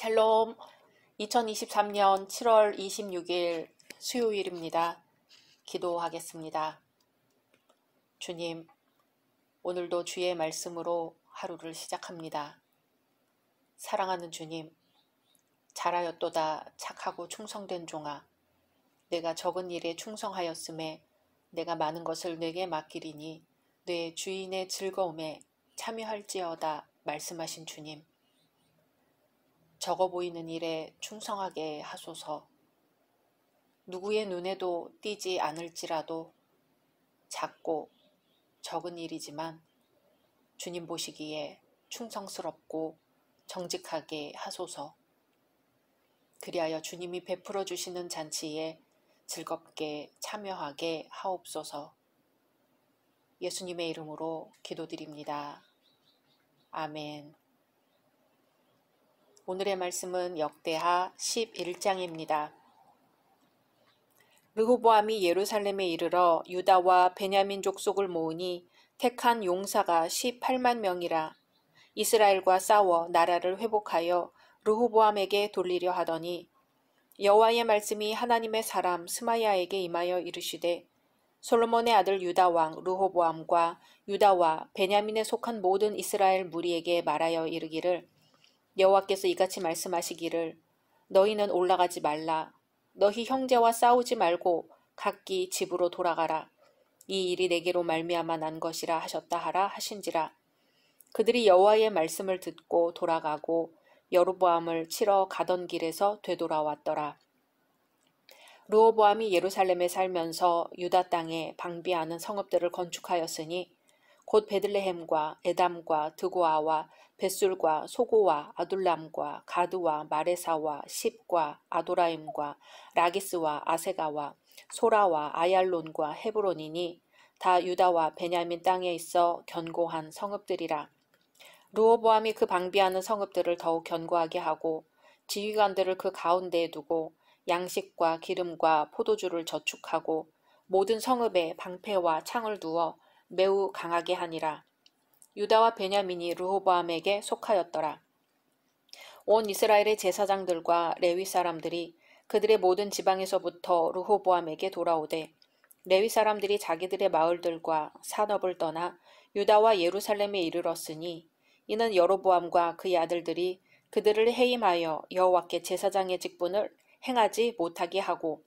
샬롬, 2023년 7월 26일 수요일입니다. 기도하겠습니다. 주님, 오늘도 주의 말씀으로 하루를 시작합니다. 사랑하는 주님, 잘하였도다 착하고 충성된 종아, 내가 적은 일에 충성하였음에 내가 많은 것을 내게 맡기리니 내 주인의 즐거움에 참여할지어다 말씀하신 주님, 적어 보이는 일에 충성하게 하소서. 누구의 눈에도 띄지 않을지라도 작고 적은 일이지만 주님 보시기에 충성스럽고 정직하게 하소서. 그리하여 주님이 베풀어 주시는 잔치에 즐겁게 참여하게 하옵소서. 예수님의 이름으로 기도드립니다. 아멘. 오늘의 말씀은 역대하 11장입니다. 르호보암이 예루살렘에 이르러 유다와 베냐민 족속을 모으니 택한 용사가 18만 명이라. 이스라엘과 싸워 나라를 회복하여 르호보암에게 돌리려 하더니 여호와의 말씀이 하나님의 사람 스마야에게 임하여 이르시되 솔로몬의 아들 유다 왕 르호보암과 유다와 베냐민에 속한 모든 이스라엘 무리에게 말하여 이르기를 여호와께서 이같이 말씀하시기를 너희는 올라가지 말라. 너희 형제와 싸우지 말고 각기 집으로 돌아가라. 이 일이 내게로 말미암아 난 것이라 하셨다 하라 하신지라. 그들이 여호와의 말씀을 듣고 돌아가고 여로보암을 치러 가던 길에서 되돌아왔더라. 르호보암이 예루살렘에 살면서 유다 땅에 방비하는 성읍들을 건축하였으니 곧 베들레헴과 에담과 드고아와 벳술과 소고와 아둘람과 가드와 마레사와 십과 아도라임과 라기스와 아세가와 소라와 아얄론과 헤브론이니 다 유다와 베냐민 땅에 있어 견고한 성읍들이라. 르호보암이 그 방비하는 성읍들을 더욱 견고하게 하고 지휘관들을 그 가운데에 두고 양식과 기름과 포도주를 저축하고 모든 성읍에 방패와 창을 두어 매우 강하게 하니라. 유다와 베냐민이 르호보암에게 속하였더라. 온 이스라엘의 제사장들과 레위 사람들이 그들의 모든 지방에서부터 르호보암에게 돌아오되 레위 사람들이 자기들의 마을들과 산업을 떠나 유다와 예루살렘에 이르렀으니 이는 여로보암과 그의 아들들이 그들을 해임하여 여호와께 제사장의 직분을 행하지 못하게 하고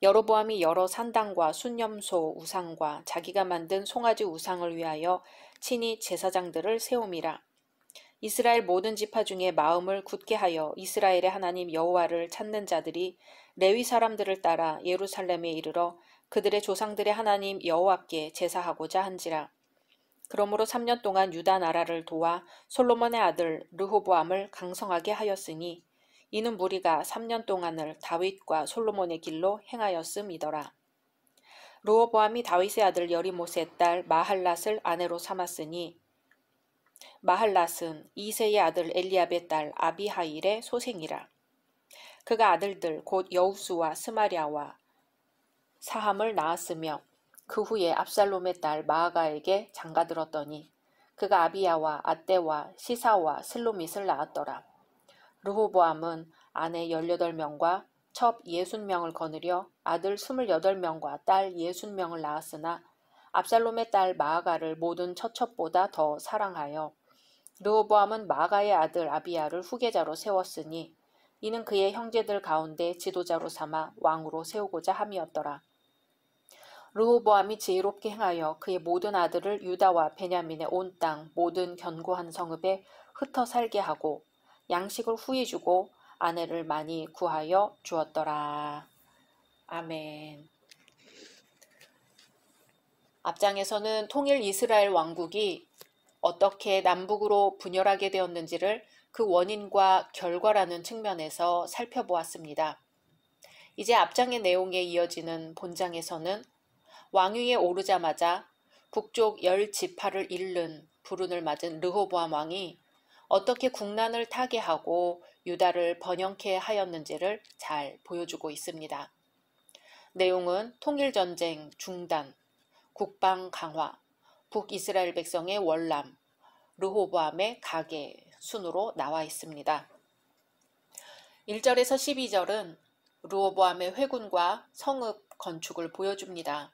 여로보암이 여러 산당과 순념소 우상과 자기가 만든 송아지 우상을 위하여 친히 제사장들을 세움이라. 이스라엘 모든 지파 중에 마음을 굳게 하여 이스라엘의 하나님 여호와를 찾는 자들이 레위 사람들을 따라 예루살렘에 이르러 그들의 조상들의 하나님 여호와께 제사하고자 한지라. 그러므로 3년 동안 유다 나라를 도와 솔로몬의 아들 르호보암을 강성하게 하였으니 이는 무리가 3년 동안을 다윗과 솔로몬의 길로 행하였음이더라. 르호보암이 다윗의 아들 여리못의 딸 마할랏을 아내로 삼았으니 마할랏은 이새의 아들 엘리압의 딸 아비하일의 소생이라. 그가 아들들 곧 여우수와 스마랴와 사함을 낳았으며 그 후에 압살롬의 딸 마아가에게 장가들었더니 그가 아비야와 아떼와 시사와 슬로밋을 낳았더라. 르호보암은 아내 18명과 첩 60명을 거느려 아들 28명과 딸 60명을 낳았으나 압살롬의 딸 마아가를 모든 처첩보다 더 사랑하여 르호보암은 마아가의 아들 아비야를 후계자로 세웠으니 이는 그의 형제들 가운데 지도자로 삼아 왕으로 세우고자 함이었더라. 르호보암이 지혜롭게 행하여 그의 모든 아들을 유다와 베냐민의 온 땅 모든 견고한 성읍에 흩어 살게 하고 양식을 후히 주고 아내를 많이 구하여 주었더라. 아멘. 앞장에서는 통일 이스라엘 왕국이 어떻게 남북으로 분열하게 되었는지를 그 원인과 결과라는 측면에서 살펴보았습니다. 이제 앞장의 내용에 이어지는 본장에서는 왕위에 오르자마자 북쪽 10지파를 잃는 불운을 맞은 르호보암 왕이 어떻게 국난을 타게 하고 유다를 번영케 하였는지를 잘 보여주고 있습니다. 내용은 통일전쟁 중단, 국방 강화, 북이스라엘 백성의 월남, 르호보암의 가계 순으로 나와 있습니다. 1절에서 12절은 르호보암의 회군과 성읍 건축을 보여줍니다.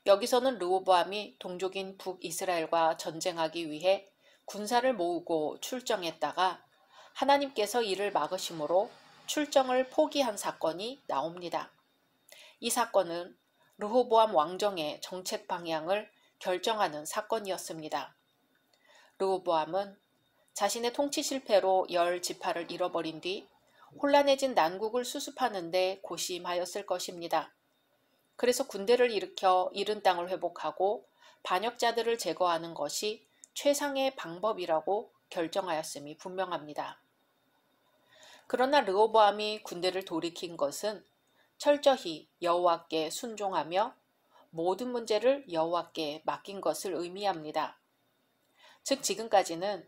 여기서는 르호보암이 동족인 북이스라엘과 전쟁하기 위해 군사를 모으고 출정했다가 하나님께서 이를 막으심으로 출정을 포기한 사건이 나옵니다. 이 사건은 르호보암 왕정의 정책 방향을 결정하는 사건이었습니다. 르호보암은 자신의 통치 실패로 10지파를 잃어버린 뒤 혼란해진 난국을 수습하는 데 고심하였을 것입니다. 그래서 군대를 일으켜 잃은 땅을 회복하고 반역자들을 제거하는 것이 최상의 방법이라고 결정하였음이 분명합니다. 그러나 르호보암이 군대를 돌이킨 것은 철저히 여호와께 순종하며 모든 문제를 여호와께 맡긴 것을 의미합니다. 즉 지금까지는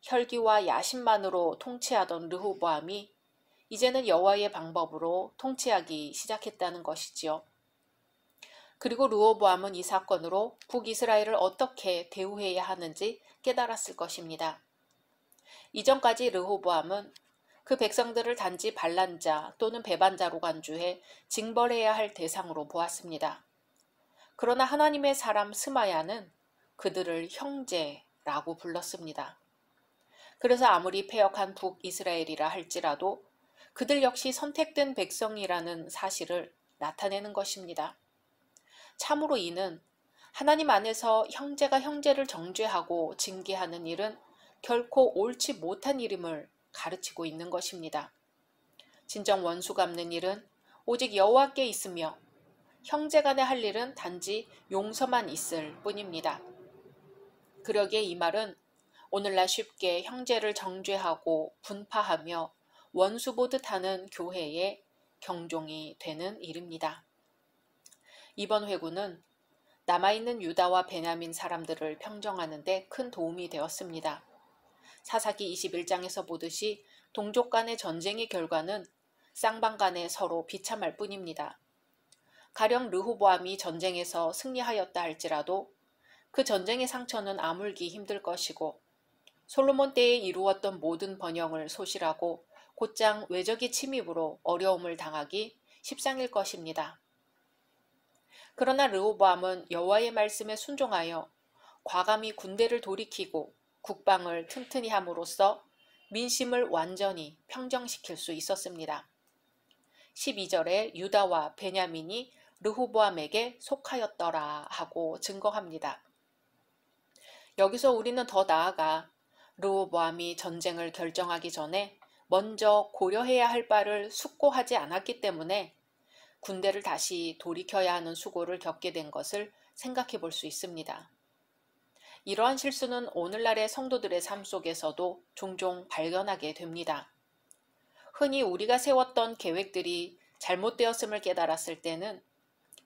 혈기와 야심만으로 통치하던 르호보암이 이제는 여호와의 방법으로 통치하기 시작했다는 것이지요. 그리고 르호보암은 이 사건으로 북이스라엘을 어떻게 대우해야 하는지 깨달았을 것입니다. 이전까지 르호보암은 그 백성들을 단지 반란자 또는 배반자로 간주해 징벌해야 할 대상으로 보았습니다. 그러나 하나님의 사람 스마야는 그들을 형제라고 불렀습니다. 그래서 아무리 패역한 북이스라엘이라 할지라도 그들 역시 선택된 백성이라는 사실을 나타내는 것입니다. 참으로 이는 하나님 안에서 형제가 형제를 정죄하고 징계하는 일은 결코 옳지 못한 일임을 가르치고 있는 것입니다. 진정 원수 갚는 일은 오직 여호와께 있으며 형제간에 할 일은 단지 용서만 있을 뿐입니다. 그러기에 이 말은 오늘날 쉽게 형제를 정죄하고 분파하며 원수 보듯 하는 교회의 경종이 되는 일입니다. 이번 회고는 남아있는 유다와 베냐민 사람들을 평정하는 데 큰 도움이 되었습니다. 사사기 21장에서 보듯이 동족 간의 전쟁의 결과는 쌍방 간에 서로 비참할 뿐입니다. 가령 르호보암이 전쟁에서 승리하였다 할지라도 그 전쟁의 상처는 아물기 힘들 것이고 솔로몬 때에 이루었던 모든 번영을 소실하고 곧장 외적의 침입으로 어려움을 당하기 십상일 것입니다. 그러나 르호보암은 여호와의 말씀에 순종하여 과감히 군대를 돌이키고 국방을 튼튼히 함으로써 민심을 완전히 평정시킬 수 있었습니다. 12절에 유다와 베냐민이 르호보암에게 속하였더라 하고 증거합니다. 여기서 우리는 더 나아가 르호보암이 전쟁을 결정하기 전에 먼저 고려해야 할 바를 숙고하지 않았기 때문에 군대를 다시 돌이켜야 하는 수고를 겪게 된 것을 생각해 볼 수 있습니다. 이러한 실수는 오늘날의 성도들의 삶 속에서도 종종 발견하게 됩니다. 흔히 우리가 세웠던 계획들이 잘못되었음을 깨달았을 때는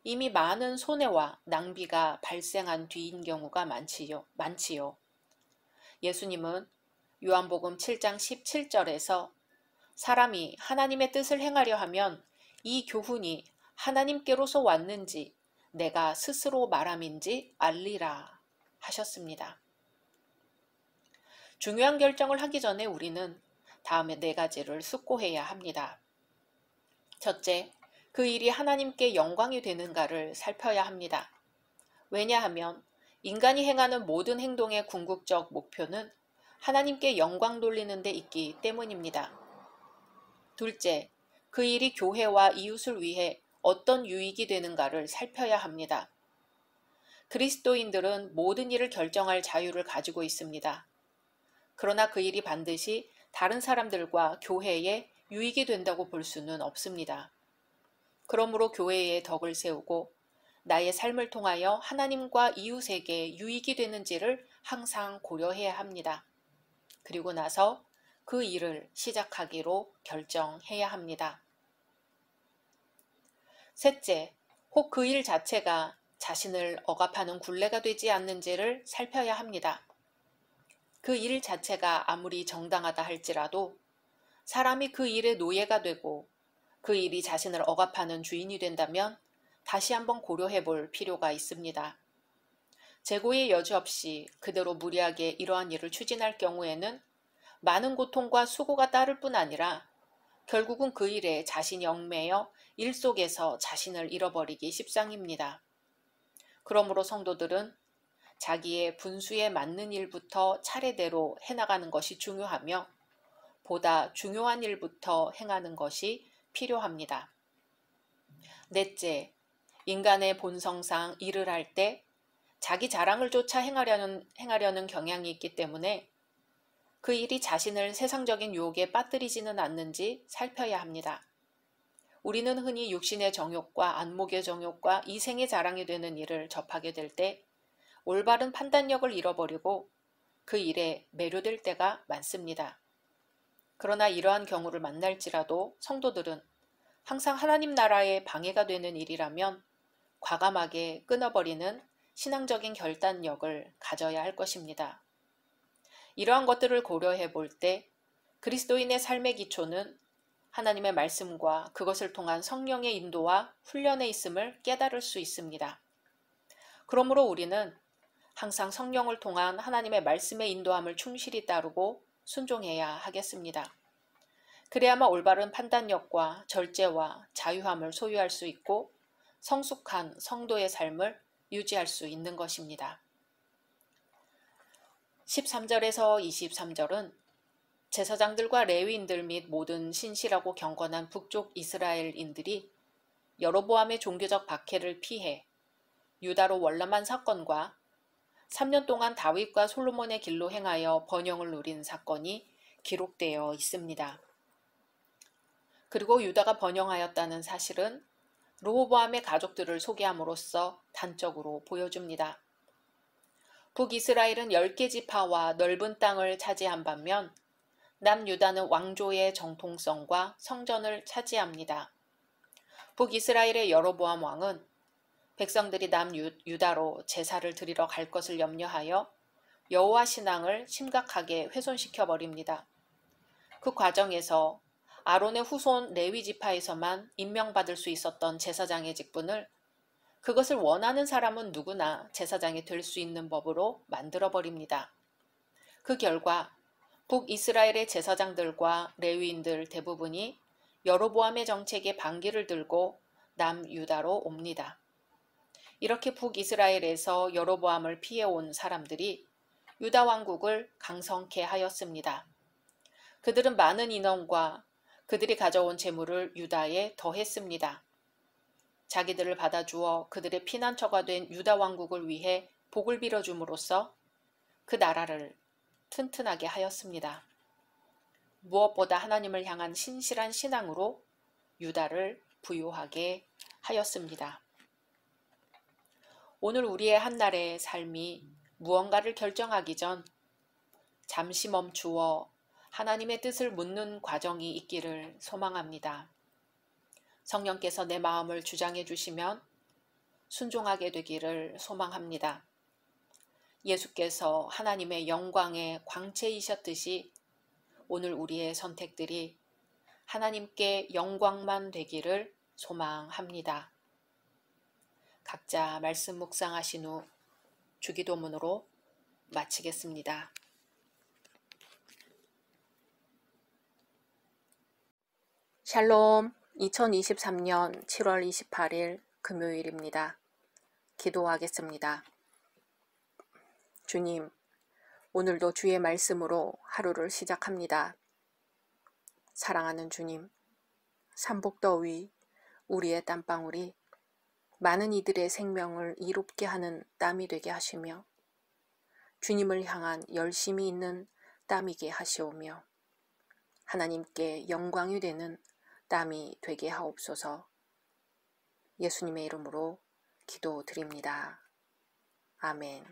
이미 많은 손해와 낭비가 발생한 뒤인 경우가 많지요. 예수님은 요한복음 7장 17절에서 사람이 하나님의 뜻을 행하려 하면 이 교훈이 하나님께로서 왔는지 내가 스스로 말함인지 알리라 하셨습니다. 중요한 결정을 하기 전에 우리는 다음에 4가지를 숙고해야 합니다. 첫째, 그 일이 하나님께 영광이 되는가를 살펴야 합니다. 왜냐하면 인간이 행하는 모든 행동의 궁극적 목표는 하나님께 영광 돌리는 데 있기 때문입니다. 둘째, 그 일이 교회와 이웃을 위해 어떤 유익이 되는가를 살펴야 합니다. 그리스도인들은 모든 일을 결정할 자유를 가지고 있습니다. 그러나 그 일이 반드시 다른 사람들과 교회에 유익이 된다고 볼 수는 없습니다. 그러므로 교회에 덕을 세우고 나의 삶을 통하여 하나님과 이웃에게 유익이 되는지를 항상 고려해야 합니다. 그리고 나서 그 일을 시작하기로 결정해야 합니다. 셋째, 혹 그 일 자체가 자신을 억압하는 굴레가 되지 않는지를 살펴야 합니다. 그 일 자체가 아무리 정당하다 할지라도 사람이 그 일의 노예가 되고 그 일이 자신을 억압하는 주인이 된다면 다시 한번 고려해 볼 필요가 있습니다. 재고의 여지 없이 그대로 무리하게 이러한 일을 추진할 경우에는 많은 고통과 수고가 따를 뿐 아니라 결국은 그 일에 자신이 얽매여 일 속에서 자신을 잃어버리기 십상입니다. 그러므로 성도들은 자기의 분수에 맞는 일부터 차례대로 해나가는 것이 중요하며 보다 중요한 일부터 행하는 것이 필요합니다. 넷째, 인간의 본성상 일을 할 때 자기 자랑을 쫓아 행하려는 경향이 있기 때문에 그 일이 자신을 세상적인 유혹에 빠뜨리지는 않는지 살펴야 합니다. 우리는 흔히 육신의 정욕과 안목의 정욕과 이생의 자랑이 되는 일을 접하게 될 때 올바른 판단력을 잃어버리고 그 일에 매료될 때가 많습니다. 그러나 이러한 경우를 만날지라도 성도들은 항상 하나님 나라에 방해가 되는 일이라면 과감하게 끊어버리는 신앙적인 결단력을 가져야 할 것입니다. 이러한 것들을 고려해 볼 때 그리스도인의 삶의 기초는 하나님의 말씀과 그것을 통한 성령의 인도와 훈련에 있음을 깨달을 수 있습니다. 그러므로 우리는 항상 성령을 통한 하나님의 말씀의 인도함을 충실히 따르고 순종해야 하겠습니다. 그래야만 올바른 판단력과 절제와 자유함을 소유할 수 있고 성숙한 성도의 삶을 유지할 수 있는 것입니다. 13절에서 23절은 제사장들과 레위인들 및 모든 신실하고 경건한 북쪽 이스라엘인들이 여로보암의 종교적 박해를 피해 유다로 월남한 사건과 3년 동안 다윗과 솔로몬의 길로 행하여 번영을 누린 사건이 기록되어 있습니다. 그리고 유다가 번영하였다는 사실은 르호보암의 가족들을 소개함으로써 단적으로 보여줍니다. 북이스라엘은 10개 지파와 넓은 땅을 차지한 반면 남유다는 왕조의 정통성과 성전을 차지합니다. 북이스라엘의 여로보암 왕은 백성들이 남유다로 제사를 드리러 갈 것을 염려하여 여호와 신앙을 심각하게 훼손시켜 버립니다. 그 과정에서 아론의 후손 레위 지파에서만 임명받을 수 있었던 제사장의 직분을 그것을 원하는 사람은 누구나 제사장이 될 수 있는 법으로 만들어 버립니다. 그 결과 북이스라엘의 제사장들과 레위인들 대부분이 여로보암의 정책에 반기를 들고 남유다로 옵니다. 이렇게 북이스라엘에서 여로보암을 피해온 사람들이 유다 왕국을 강성케 하였습니다. 그들은 많은 인원과 그들이 가져온 재물을 유다에 더했습니다. 자기들을 받아주어 그들의 피난처가 된 유다 왕국을 위해 복을 빌어줌으로써 그 나라를 튼튼하게 하였습니다. 무엇보다 하나님을 향한 신실한 신앙으로 유다를 부유하게 하였습니다. 오늘 우리의 한날의 삶이 무언가를 결정하기 전 잠시 멈추어 하나님의 뜻을 묻는 과정이 있기를 소망합니다. 성령께서 내 마음을 주장해 주시면 순종하게 되기를 소망합니다. 예수께서 하나님의 영광의 광채이셨듯이 오늘 우리의 선택들이 하나님께 영광만 되기를 소망합니다. 각자 말씀 묵상하신 후 주기도문으로 마치겠습니다. 샬롬. 2023년 7월 28일 금요일입니다. 기도하겠습니다. 주님, 오늘도 주의 말씀으로 하루를 시작합니다. 사랑하는 주님, 삼복더위, 우리의 땀방울이 많은 이들의 생명을 이롭게 하는 땀이 되게 하시며 주님을 향한 열심이 있는 땀이게 하시오며 하나님께 영광이 되는 땀이 되게 하옵소서. 예수님의 이름으로 기도드립니다. 아멘.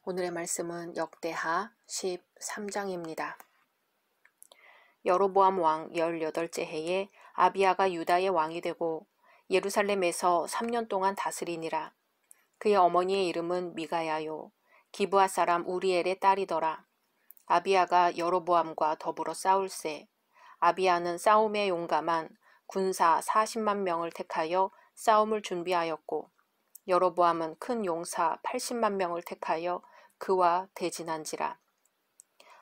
오늘의 말씀은 역대하 13장입니다. 여로보암 왕 18째 해에 아비야가 유다의 왕이 되고 예루살렘에서 3년 동안 다스리니라. 그의 어머니의 이름은 미가야요 기브아 사람 우리엘의 딸이더라. 아비야가 여로보암과 더불어 싸울세. 아비야는 싸움에 용감한 군사 40만 명을 택하여 싸움을 준비하였고 여로보암은 큰 용사 80만 명을 택하여 그와 대진한지라.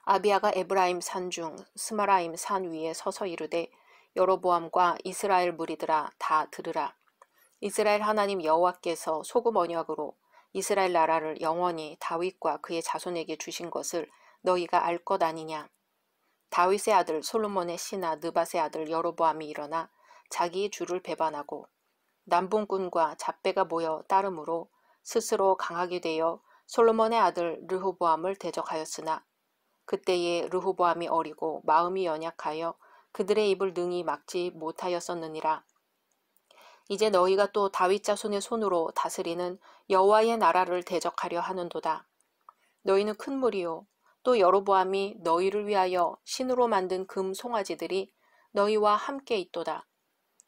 아비야가 에브라임 산중 스마라임 산 위에 서서 이르되 여로보암과 이스라엘 무리들아 다 들으라. 이스라엘 하나님 여호와께서 소금 언약으로 이스라엘 나라를 영원히 다윗과 그의 자손에게 주신 것을 너희가 알 것 아니냐. 다윗의 아들 솔로몬의 신하 느밧의 아들 여로보암이 일어나 자기의 주를 배반하고 남분꾼과 잡배가 모여 따름으로 스스로 강하게 되어 솔로몬의 아들 르호보암을 대적하였으나 그때에 르호보암이 어리고 마음이 연약하여 그들의 입을 능히 막지 못하였었느니라. 이제 너희가 또 다윗 자손의 손으로 다스리는 여호와의 나라를 대적하려 하는도다. 너희는 큰 무리요 또 여로보암이 너희를 위하여 신으로 만든 금 송아지들이 너희와 함께 있도다.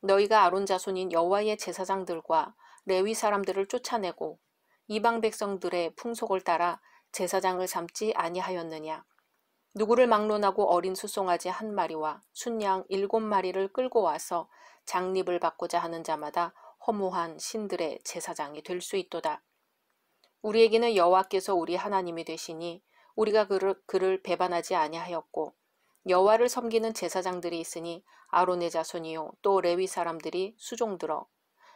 너희가 아론 자손인 여호와의 제사장들과 레위 사람들을 쫓아내고 이방 백성들의 풍속을 따라 제사장을 삼지 아니하였느냐. 누구를 막론하고 어린 수송아지 1마리와 순양 7마리를 끌고 와서 장립을 받고자 하는 자마다 허무한 신들의 제사장이 될 수 있도다. 우리에게는 여호와께서 우리 하나님이 되시니 우리가 그를 배반하지 아니하였고 여호와를 섬기는 제사장들이 있으니 아론의 자손이요 또 레위 사람들이 수종들어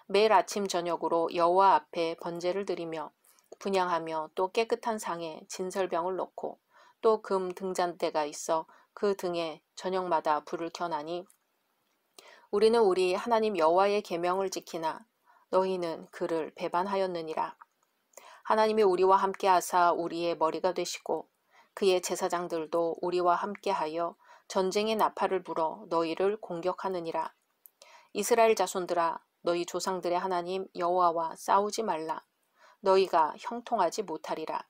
매일 아침 저녁으로 여호와 앞에 번제를 드리며 분향하며 또 깨끗한 상에 진설병을 놓고 또 금 등잔대가 있어 그 등에 저녁마다 불을 켜나니 우리는 우리 하나님 여호와의 계명을 지키나 너희는 그를 배반하였느니라. 하나님이 우리와 함께하사 우리의 머리가 되시고 그의 제사장들도 우리와 함께하여 전쟁의 나팔을 불어 너희를 공격하느니라. 이스라엘 자손들아 너희 조상들의 하나님 여호와와 싸우지 말라. 너희가 형통하지 못하리라.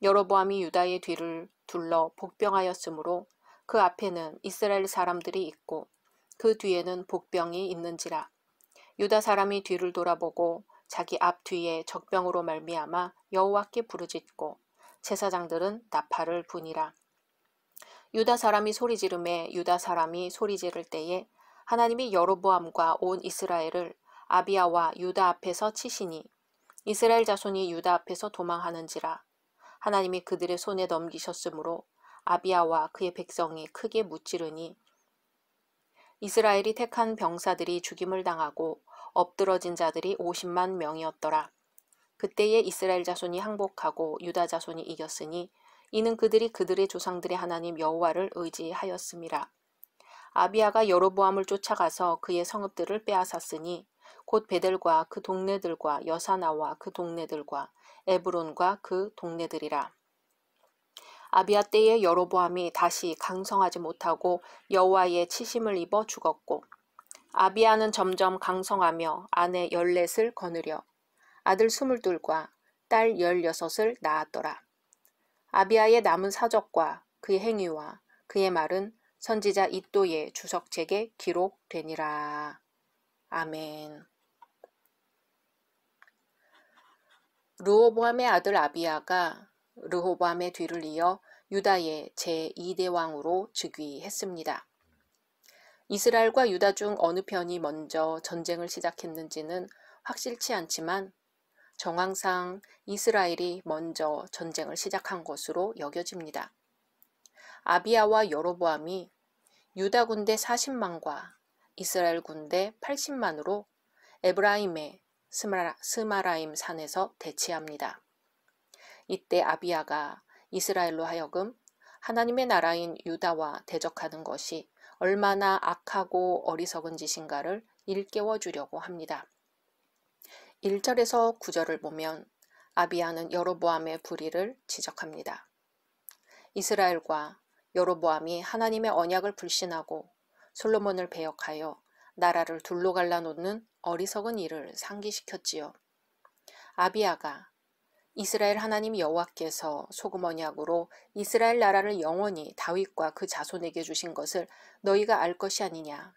여로보암이 유다의 뒤를 둘러 복병하였으므로 그 앞에는 이스라엘 사람들이 있고 그 뒤에는 복병이 있는지라. 유다 사람이 뒤를 돌아보고 자기 앞 뒤에 적병으로 말미암아 여호와께 부르짖고 제사장들은 나팔을 부니라. 유다 사람이 소리지르매 유다 사람이 소리지를 때에 하나님이 여로보암과 온 이스라엘을 아비야와 유다 앞에서 치시니 이스라엘 자손이 유다 앞에서 도망하는지라. 하나님이 그들의 손에 넘기셨으므로 아비야와 그의 백성이 크게 무찌르니 이스라엘이 택한 병사들이 죽임을 당하고 엎드러진 자들이 50만 명이었더라. 그때에 이스라엘 자손이 항복하고 유다 자손이 이겼으니 이는 그들이 그들의 조상들의 하나님 여호와를 의지하였음이라. 아비야가 여로보암을 쫓아가서 그의 성읍들을 빼앗았으니 곧 베델과 그 동네들과 여사나와 그 동네들과 에브론과 그 동네들이라. 아비야 때에 여로보암이 다시 강성하지 못하고 여호와의 치심을 입어 죽었고 아비야는 점점 강성하며 아내 14을 거느려 아들 22과 딸 16을 낳았더라. 아비야의 남은 사적과 그의 행위와 그의 말은 선지자 이도의 주석책에 기록되니라. 아멘. 르호보암의 아들 아비야가 르호보암의 뒤를 이어 유다의 제2대 왕으로 즉위했습니다. 이스라엘과 유다 중 어느 편이 먼저 전쟁을 시작했는지는 확실치 않지만 정황상 이스라엘이 먼저 전쟁을 시작한 것으로 여겨집니다. 아비야와 여로보암이 유다 군대 40만과 이스라엘 군대 80만으로 에브라임의 스마라임 산에서 대치합니다. 이때 아비야가 이스라엘로 하여금 하나님의 나라인 유다와 대적하는 것이 얼마나 악하고 어리석은 짓인가를 일깨워 주려고 합니다. 1절에서 9절을 보면 아비야는 여로보암의 불의를 지적합니다. 이스라엘과 여로보암이 하나님의 언약을 불신하고 솔로몬을 배역하여 나라를 둘로 갈라놓는 어리석은 일을 상기시켰지요. 아비야가 이스라엘 하나님 여호와께서 소금 언약으로 이스라엘 나라를 영원히 다윗과 그 자손에게 주신 것을 너희가 알 것이 아니냐.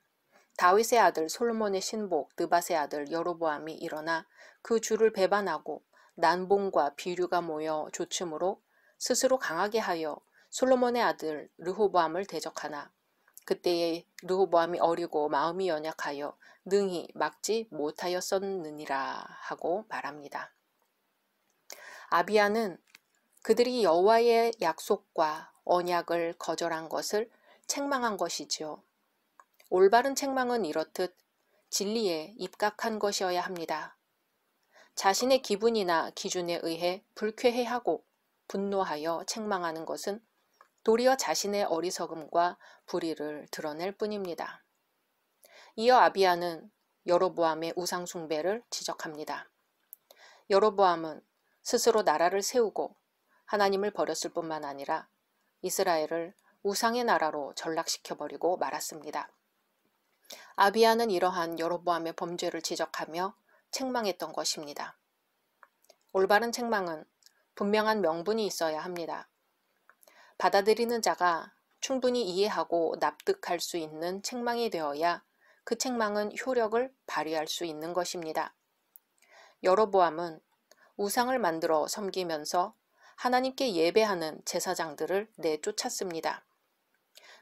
다윗의 아들 솔로몬의 신복 느밧의 아들 여로보암이 일어나 그 주를 배반하고 난봉과 비류가 모여 조춤으로 스스로 강하게 하여 솔로몬의 아들 르호보암을 대적하나 그때에 르호보암이 어리고 마음이 연약하여 능히 막지 못하였었느니라 하고 말합니다. 아비야는 그들이 여호와의 약속과 언약을 거절한 것을 책망한 것이지요. 올바른 책망은 이렇듯 진리에 입각한 것이어야 합니다. 자신의 기분이나 기준에 의해 불쾌해하고 분노하여 책망하는 것은 도리어 자신의 어리석음과 불의를 드러낼 뿐입니다. 이어 아비야는 여로보암의 우상 숭배를 지적합니다. 여로보암은 스스로 나라를 세우고 하나님을 버렸을 뿐만 아니라 이스라엘을 우상의 나라로 전락시켜버리고 말았습니다. 아비야는 이러한 여로보암의 범죄를 지적하며 책망했던 것입니다. 올바른 책망은 분명한 명분이 있어야 합니다. 받아들이는 자가 충분히 이해하고 납득할 수 있는 책망이 되어야 그 책망은 효력을 발휘할 수 있는 것입니다. 여로보암은 우상을 만들어 섬기면서 하나님께 예배하는 제사장들을 내쫓았습니다.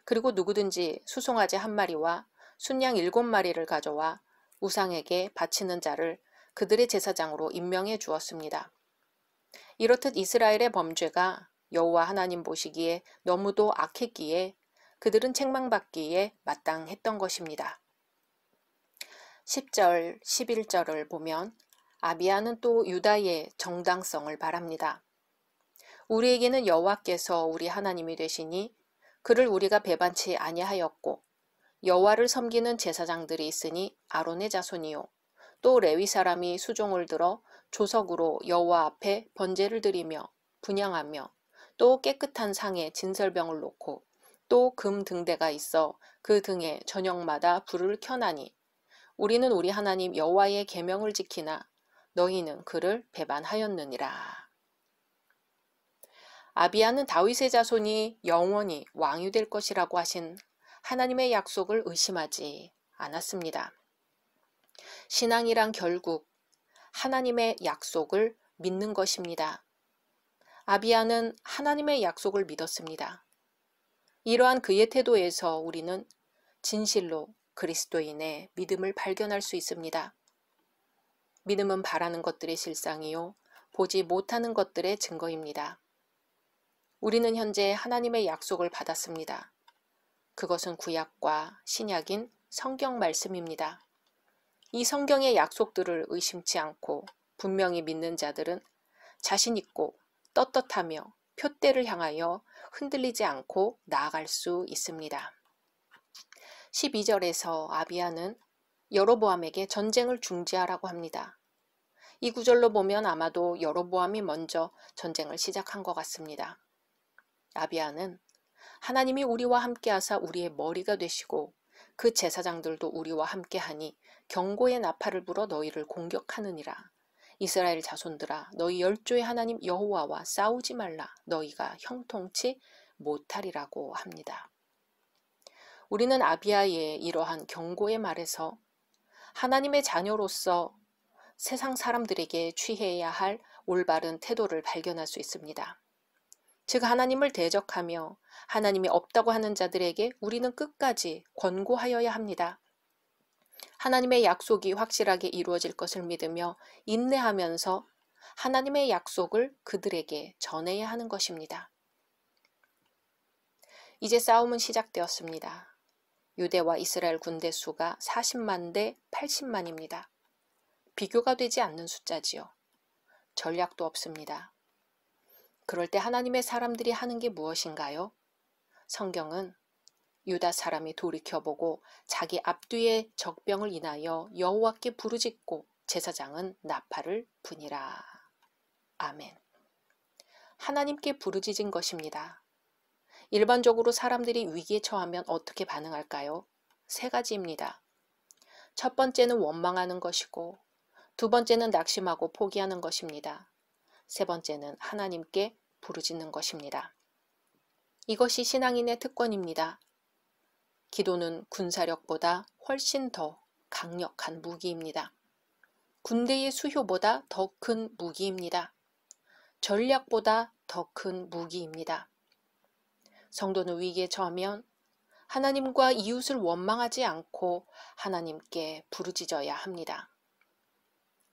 그리고 누구든지 수송아지 1마리와 순양 7마리를 가져와 우상에게 바치는 자를 그들의 제사장으로 임명해 주었습니다. 이렇듯 이스라엘의 범죄가 여호와 하나님 보시기에 너무도 악했기에 그들은 책망받기에 마땅했던 것입니다. 10절, 11절을 보면 아비야는 또 유다의 정당성을 바랍니다. 우리에게는 여호와께서 우리 하나님이 되시니 그를 우리가 배반치 아니하였고 여호와를 섬기는 제사장들이 있으니 아론의 자손이요 또 레위 사람이 수종을 들어 조석으로 여호와 앞에 번제를 드리며 분향하며 또 깨끗한 상에 진설병을 놓고 또 금 등대가 있어 그 등에 저녁마다 불을 켜나니 우리는 우리 하나님 여호와의 계명을 지키나 너희는 그를 배반하였느니라. 아비야는 다윗의 자손이 영원히 왕이 될 것이라고 하신 하나님의 약속을 의심하지 않았습니다. 신앙이란 결국 하나님의 약속을 믿는 것입니다. 아비야는 하나님의 약속을 믿었습니다. 이러한 그의 태도에서 우리는 진실로 그리스도인의 믿음을 발견할 수 있습니다. 믿음은 바라는 것들의 실상이요 보지 못하는 것들의 증거입니다. 우리는 현재 하나님의 약속을 받았습니다. 그것은 구약과 신약인 성경 말씀입니다. 이 성경의 약속들을 의심치 않고 분명히 믿는 자들은 자신 있고 떳떳하며 표대를 향하여 흔들리지 않고 나아갈 수 있습니다. 12절에서 아비야는 여로보암에게 전쟁을 중지하라고 합니다. 이 구절로 보면 아마도 여로보암이 먼저 전쟁을 시작한 것 같습니다. 아비야는 하나님이 우리와 함께하사 우리의 머리가 되시고 그 제사장들도 우리와 함께하니 경고의 나팔을 불어 너희를 공격하느니라. 이스라엘 자손들아 너희 열조의 하나님 여호와와 싸우지 말라. 너희가 형통치 못하리라고 합니다. 우리는 아비야의 이러한 경고의 말에서 하나님의 자녀로서 세상 사람들에게 취해야 할 올바른 태도를 발견할 수 있습니다. 즉 하나님을 대적하며 하나님이 없다고 하는 자들에게 우리는 끝까지 권고하여야 합니다. 하나님의 약속이 확실하게 이루어질 것을 믿으며 인내하면서 하나님의 약속을 그들에게 전해야 하는 것입니다. 이제 싸움은 시작되었습니다. 유대와 이스라엘 군대 수가 40만 대 80만입니다. 비교가 되지 않는 숫자지요. 전략도 없습니다. 그럴 때 하나님의 사람들이 하는 게 무엇인가요? 성경은 유다 사람이 돌이켜보고 자기 앞뒤의 적병을 인하여 여호와께 부르짖고 제사장은 나팔을 부니라. 아멘. 하나님께 부르짖은 것입니다. 일반적으로 사람들이 위기에 처하면 어떻게 반응할까요? 3가지입니다. 첫 번째는 원망하는 것이고, 두 번째는 낙심하고 포기하는 것입니다. 세 번째는 하나님께 부르짖는 것입니다. 이것이 신앙인의 특권입니다. 기도는 군사력보다 훨씬 더 강력한 무기입니다. 군대의 수효보다 더 큰 무기입니다. 전략보다 더 큰 무기입니다. 성도는 위기에 처하면 하나님과 이웃을 원망하지 않고 하나님께 부르짖어야 합니다.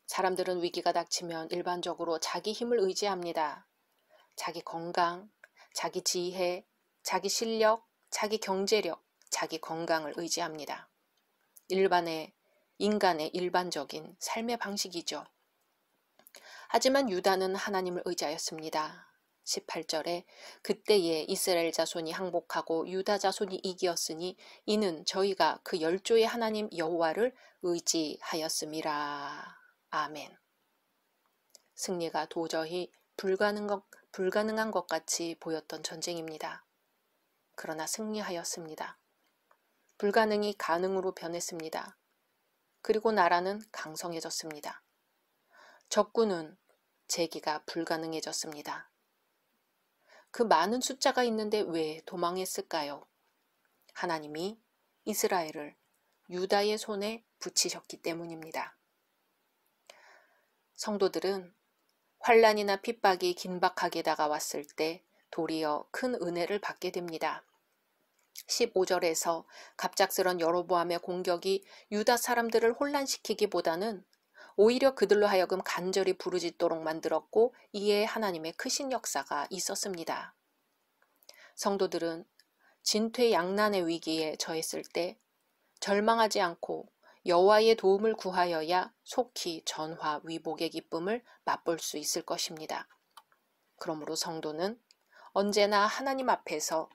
사람들은 위기가 닥치면 일반적으로 자기 힘을 의지합니다. 자기 건강, 자기 지혜, 자기 실력, 자기 경제력, 자기 건강을 의지합니다. 인간의 일반적인 삶의 방식이죠. 하지만 유다는 하나님을 의지하였습니다. 18절에 그때에 이스라엘 자손이 항복하고 유다 자손이 이기었으니 이는 저희가 그 열조의 하나님 여호와를 의지하였음이라. 아멘. 승리가 도저히 불가능한 것 같이 보였던 전쟁입니다. 그러나 승리하였습니다. 불가능이 가능으로 변했습니다. 그리고 나라는 강성해졌습니다. 적군은 제기가 불가능해졌습니다. 그 많은 숫자가 있는데 왜 도망했을까요? 하나님이 이스라엘을 유다의 손에 붙이셨기 때문입니다. 성도들은 환난이나 핍박이 긴박하게 다가왔을 때 도리어 큰 은혜를 받게 됩니다. 15절에서 갑작스런 여로보암의 공격이 유다 사람들을 혼란시키기보다는 오히려 그들로 하여금 간절히 부르짖도록 만들었고 이에 하나님의 크신 역사가 있었습니다. 성도들은 진퇴양난의 위기에 처했을 때 절망하지 않고 여호와의 도움을 구하여야 속히 전화 위복의 기쁨을 맛볼 수 있을 것입니다. 그러므로 성도는 언제나 하나님 앞에서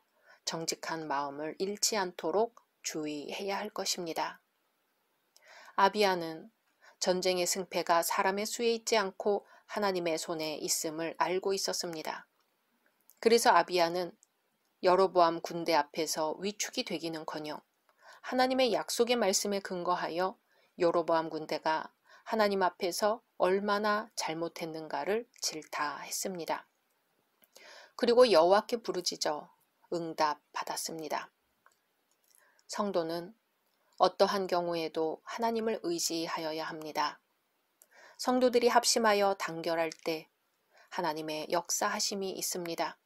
정직한 마음을 잃지 않도록 주의해야 할 것입니다. 아비야는 전쟁의 승패가 사람의 수에 있지 않고 하나님의 손에 있음을 알고 있었습니다. 그래서 아비야는 여로보암 군대 앞에서 위축이 되기는커녕 하나님의 약속의 말씀에 근거하여 여로보암 군대가 하나님 앞에서 얼마나 잘못했는가를 질타했습니다. 그리고 여호와께 부르짖어 응답받았습니다. 성도는 어떠한 경우에도 하나님을 의지하여야 합니다. 성도들이 합심하여 단결할 때 하나님의 역사하심이 있습니다.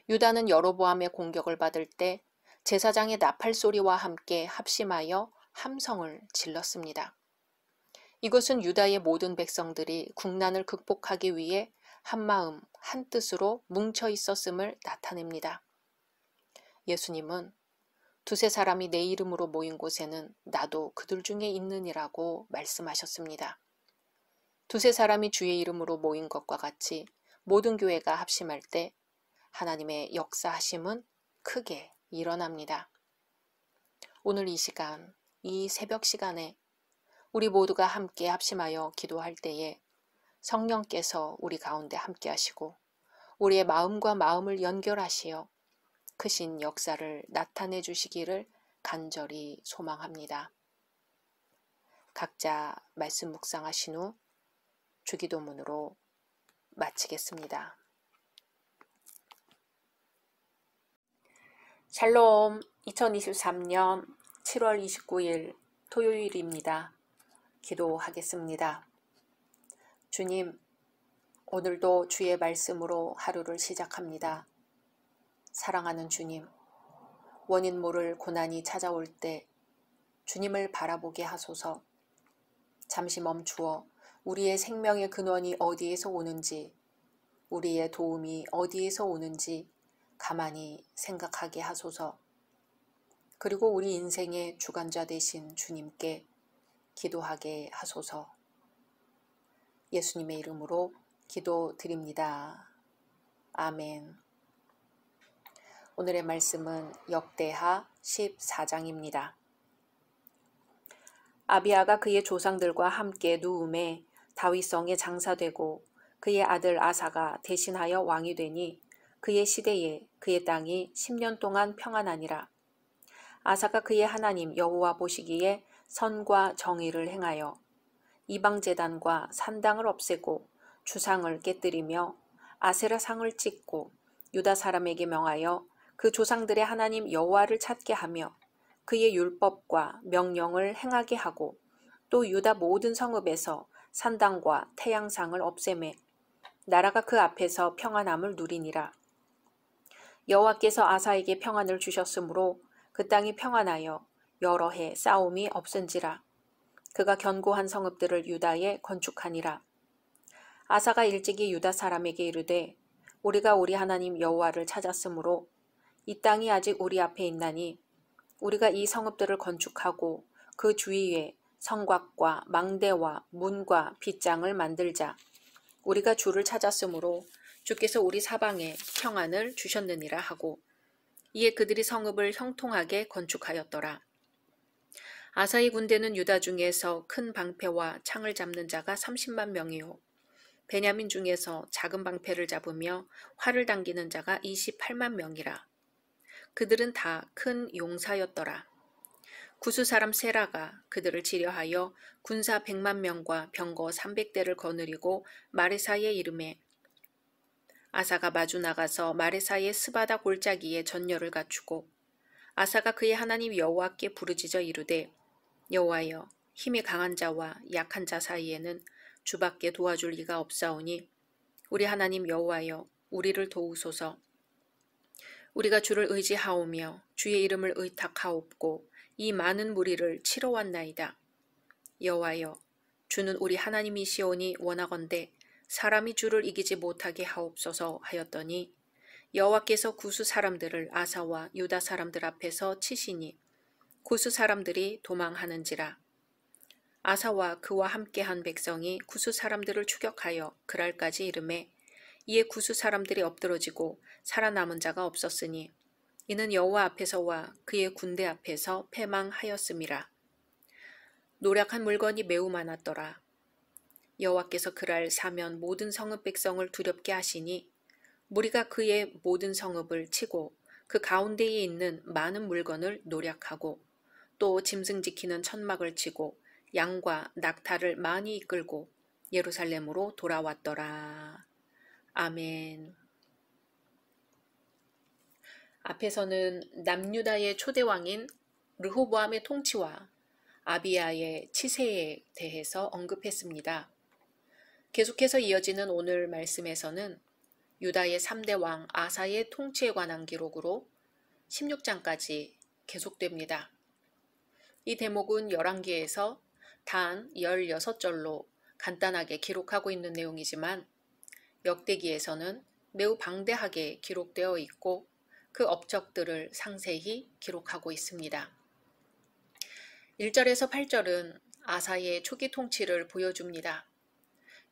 유다는 여로보암의 공격을 받을 때 제사장의 나팔 소리와 함께 합심하여 함성을 질렀습니다. 이것은 유다의 모든 백성들이 국난을 극복하기 위해 한마음 한뜻으로 뭉쳐 있었음을 나타냅니다. 예수님은 두세 사람이 내 이름으로 모인 곳에는 나도 그들 중에 있느니라고 말씀하셨습니다. 두세 사람이 주의 이름으로 모인 것과 같이 모든 교회가 합심할 때 하나님의 역사하심은 크게 일어납니다. 오늘 이 시간, 이 새벽 시간에 우리 모두가 함께 합심하여 기도할 때에 성령께서 우리 가운데 함께 하시고 우리의 마음과 마음을 연결하시어 크신 역사를 나타내 주시기를 간절히 소망합니다. 각자 말씀 묵상하신 후 주기도문으로 마치겠습니다. 샬롬. 2023년 7월 29일 토요일입니다. 기도하겠습니다. 주님, 오늘도 주의 말씀으로 하루를 시작합니다. 사랑하는 주님, 원인 모를 고난이 찾아올 때 주님을 바라보게 하소서. 잠시 멈추어 우리의 생명의 근원이 어디에서 오는지, 우리의 도움이 어디에서 오는지 가만히 생각하게 하소서. 그리고 우리 인생의 주관자 되신 주님께 기도하게 하소서. 예수님의 이름으로 기도드립니다. 아멘. 오늘의 말씀은 역대하 14장입니다. 아비야가 그의 조상들과 함께 누움에 다윗성에 장사되고 그의 아들 아사가 대신하여 왕이 되니 그의 시대에 그의 땅이 10년 동안 평안하니라. 아사가 그의 하나님 여호와 보시기에 선과 정의를 행하여 이방제단과 산당을 없애고 주상을 깨뜨리며 아세라상을 찍고 유다 사람에게 명하여 그 조상들의 하나님 여호와를 찾게 하며 그의 율법과 명령을 행하게 하고 또 유다 모든 성읍에서 산당과 태양상을 없애매 나라가 그 앞에서 평안함을 누리니라. 여호와께서 아사에게 평안을 주셨으므로 그 땅이 평안하여 여러 해 싸움이 없은지라. 그가 견고한 성읍들을 유다에 건축하니라. 아사가 일찍이 유다 사람에게 이르되 우리가 우리 하나님 여호와를 찾았으므로 이 땅이 아직 우리 앞에 있나니 우리가 이 성읍들을 건축하고 그 주위에 성곽과 망대와 문과 빗장을 만들자. 우리가 주를 찾았으므로 주께서 우리 사방에 평안을 주셨느니라 하고 이에 그들이 성읍을 형통하게 건축하였더라. 아사의 군대는 유다 중에서 큰 방패와 창을 잡는 자가 30만 명이요 베냐민 중에서 작은 방패를 잡으며 활을 당기는 자가 28만 명이라. 그들은 다 큰 용사였더라. 구스 사람 세라가 그들을 치려하여 군사 100만 명과 병거 300대를 거느리고 마레사의 이름에 아사가 마주 나가서 마레사의 스바다 골짜기에 전열을 갖추고 아사가 그의 하나님 여호와께 부르짖어 이르되 여호와여 힘이 강한 자와 약한 자 사이에는 주밖에 도와줄 이가 없사오니 우리 하나님 여호와여 우리를 도우소서. 우리가 주를 의지하오며 주의 이름을 의탁하옵고 이 많은 무리를 치러 왔나이다. 여호와여 주는 우리 하나님이시오니 원하건대 사람이 주를 이기지 못하게 하옵소서 하였더니 여호와께서 구스 사람들을 아사와 유다 사람들 앞에서 치시니 구스 사람들이 도망하는지라. 아사와 그와 함께한 백성이 구스 사람들을 추격하여 그랄까지 이르매 이에 구스 사람들이 엎드러지고 살아남은 자가 없었으니 이는 여호와 앞에서와 그의 군대 앞에서 패망하였음이라. 노략한 물건이 매우 많았더라. 여호와께서 그랄 사면 모든 성읍 백성을 두렵게 하시니 무리가 그의 모든 성읍을 치고 그 가운데에 있는 많은 물건을 노략하고 또 짐승 지키는 천막을 치고 양과 낙타를 많이 이끌고 예루살렘으로 돌아왔더라. 아멘. 앞에서는 남유다의 초대왕인 르호보암의 통치와 아비야의 치세에 대해서 언급했습니다. 계속해서 이어지는 오늘 말씀에서는 유다의 3대 왕 아사의 통치에 관한 기록으로 16장까지 계속됩니다. 이 대목은 열왕기에서 단 16절로 간단하게 기록하고 있는 내용이지만 역대기에서는 매우 방대하게 기록되어 있고 그 업적들을 상세히 기록하고 있습니다. 1절에서 8절은 아사의 초기 통치를 보여줍니다.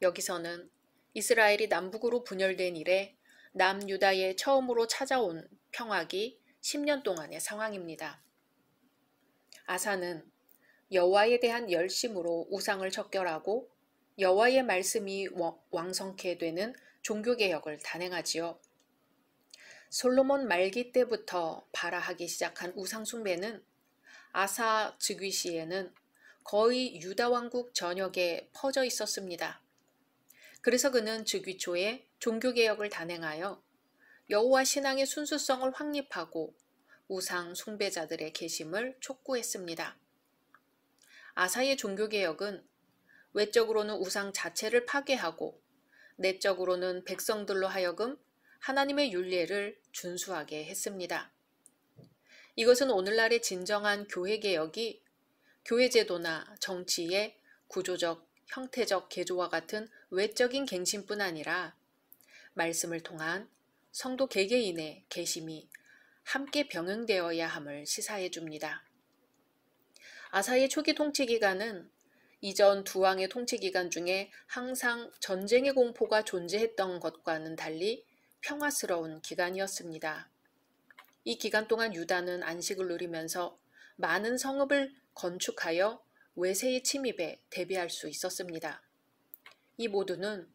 여기서는 이스라엘이 남북으로 분열된 이래 남유다에 처음으로 찾아온 평화기 10년 동안의 상황입니다. 아사는 여호와에 대한 열심으로 우상을 척결하고 여호와의 말씀이 왕성케 되는 종교개혁을 단행하지요. 솔로몬 말기 때부터 발화하기 시작한 우상숭배는 아사 즉위 시에는 거의 유다 왕국 전역에 퍼져 있었습니다. 그래서 그는 즉위 초에 종교개혁을 단행하여 여호와 신앙의 순수성을 확립하고 우상 숭배자들의 계심을 촉구했습니다. 아사의 종교개혁은 외적으로는 우상 자체를 파괴하고 내적으로는 백성들로 하여금 하나님의 율례를 준수하게 했습니다. 이것은 오늘날의 진정한 교회개혁이 교회제도나 정치의 구조적, 형태적 개조와 같은 외적인 갱신뿐 아니라 말씀을 통한 성도 개개인의 계심이 함께 병행되어야 함을 시사해 줍니다. 아사의 초기 통치 기간은 이전 두 왕의 통치 기간 중에 항상 전쟁의 공포가 존재했던 것과는 달리 평화스러운 기간이었습니다. 이 기간 동안 유다는 안식을 누리면서 많은 성읍을 건축하여 외세의 침입에 대비할 수 있었습니다. 이 모두는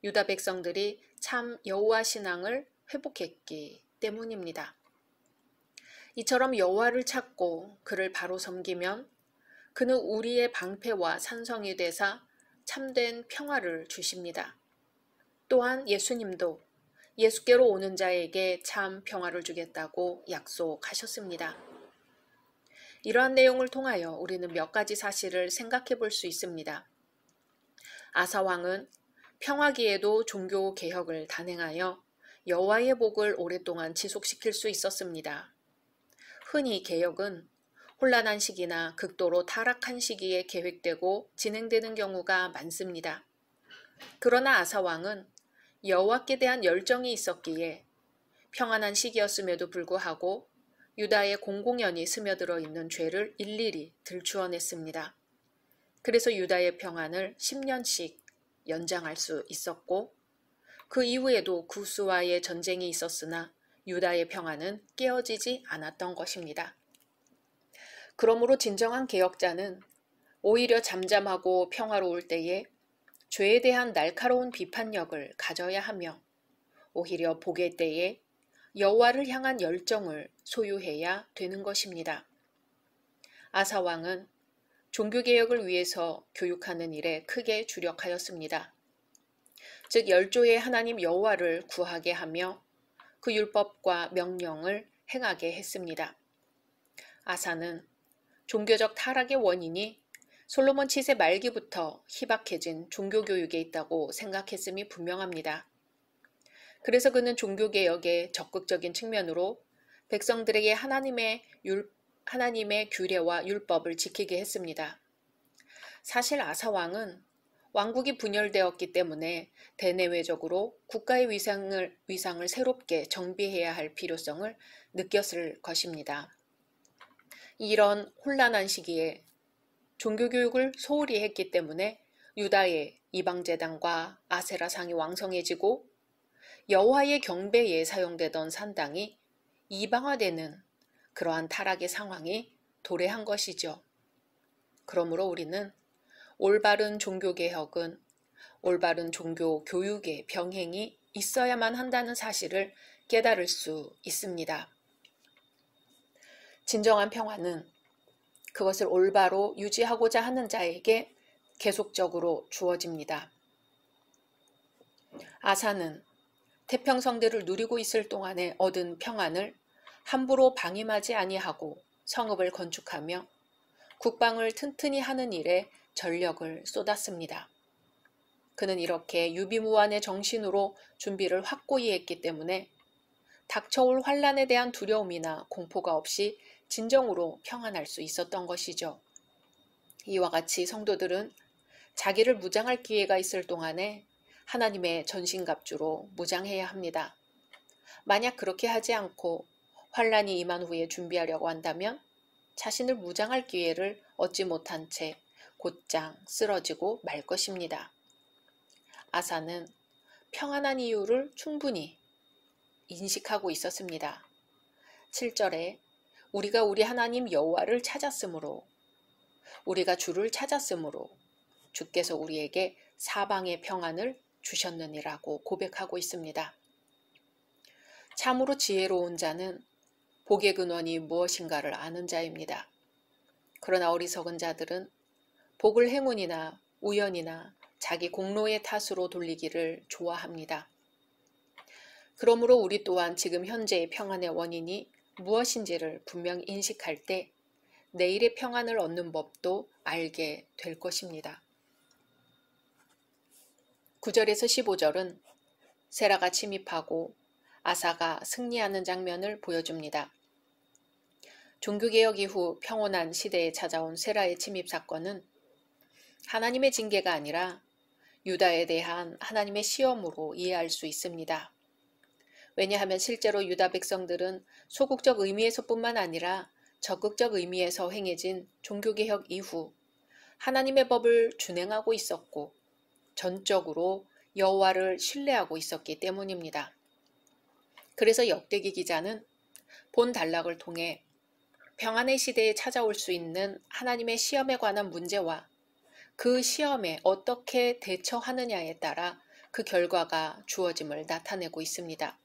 유다 백성들이 참 여호와 신앙을 회복했기 때문입니다. 이처럼 여호와를 찾고 그를 바로 섬기면 그는 우리의 방패와 산성이 되사 참된 평화를 주십니다. 또한 예수님도 예수께로 오는 자에게 참 평화를 주겠다고 약속하셨습니다. 이러한 내용을 통하여 우리는 몇 가지 사실을 생각해 볼 수 있습니다. 아사 왕은 평화기에도 종교 개혁을 단행하여 여호와의 복을 오랫동안 지속시킬 수 있었습니다. 흔히 개혁은 혼란한 시기나 극도로 타락한 시기에 계획되고 진행되는 경우가 많습니다. 그러나 아사 왕은 여호와께 대한 열정이 있었기에 평안한 시기였음에도 불구하고 유다의 공공연히 스며들어 있는 죄를 일일이 들추어냈습니다. 그래서 유다의 평안을 10년씩 연장할 수 있었고 그 이후에도 구스와의 전쟁이 있었으나 유다의 평안은 깨어지지 않았던 것입니다. 그러므로 진정한 개혁자는 오히려 잠잠하고 평화로울 때에 죄에 대한 날카로운 비판력을 가져야 하며 오히려 복의 때에 여호와를 향한 열정을 소유해야 되는 것입니다. 아사 왕은 종교개혁을 위해서 교육하는 일에 크게 주력하였습니다. 즉 열조의 하나님 여호와를 구하게 하며 그 율법과 명령을 행하게 했습니다. 아사는 종교적 타락의 원인이 솔로몬 치세 말기부터 희박해진 종교교육에 있다고 생각했음이 분명합니다. 그래서 그는 종교개혁의 적극적인 측면으로 백성들에게 하나님의 규례와 율법을 지키게 했습니다. 사실 아사 왕은 왕국이 분열되었기 때문에 대내외적으로 국가의 위상을 새롭게 정비해야 할 필요성을 느꼈을 것입니다. 이런 혼란한 시기에 종교교육을 소홀히 했기 때문에 유다의 이방제단과 아세라상이 왕성해지고 여호와의 경배에 사용되던 산당이 이방화되는 그러한 타락의 상황이 도래한 것이죠. 그러므로 우리는 올바른 종교개혁은 올바른 종교교육의 병행이 있어야만 한다는 사실을 깨달을 수 있습니다. 진정한 평화는 그것을 올바로 유지하고자 하는 자에게 계속적으로 주어집니다. 아사는 태평성대를 누리고 있을 동안에 얻은 평안을 함부로 방임하지 아니하고 성읍을 건축하며 국방을 튼튼히 하는 일에 전력을 쏟았습니다. 그는 이렇게 유비무환의 정신으로 준비를 확고히 했기 때문에 닥쳐올 환란에 대한 두려움이나 공포가 없이 진정으로 평안할 수 있었던 것이죠. 이와 같이 성도들은 자기를 무장할 기회가 있을 동안에 하나님의 전신갑주로 무장해야 합니다. 만약 그렇게 하지 않고 환란이 임한 후에 준비하려고 한다면 자신을 무장할 기회를 얻지 못한 채 곧장 쓰러지고 말 것입니다. 아사는 평안한 이유를 충분히 인식하고 있었습니다. 7절에 우리가 우리 하나님 여호와를 찾았으므로 우리가 주를 찾았으므로 주께서 우리에게 사방의 평안을 주셨느니라고 고백하고 있습니다. 참으로 지혜로운 자는 복의 근원이 무엇인가를 아는 자입니다. 그러나 어리석은 자들은 복을 행운이나 우연이나 자기 공로의 탓으로 돌리기를 좋아합니다. 그러므로 우리 또한 지금 현재의 평안의 원인이 무엇인지를 분명히 인식할 때 내일의 평안을 얻는 법도 알게 될 것입니다. 9절에서 15절은 세라가 침입하고 아사가 승리하는 장면을 보여줍니다. 종교개혁 이후 평온한 시대에 찾아온 세라의 침입 사건은 하나님의 징계가 아니라 유다에 대한 하나님의 시험으로 이해할 수 있습니다. 왜냐하면 실제로 유다 백성들은 소극적 의미에서뿐만 아니라 적극적 의미에서 행해진 종교개혁 이후 하나님의 법을 준행하고 있었고 전적으로 여호와를 신뢰하고 있었기 때문입니다. 그래서 역대기 기자는 본 단락을 통해 평안의 시대에 찾아올 수 있는 하나님의 시험에 관한 문제와 그 시험에 어떻게 대처하느냐에 따라 그 결과가 주어짐을 나타내고 있습니다.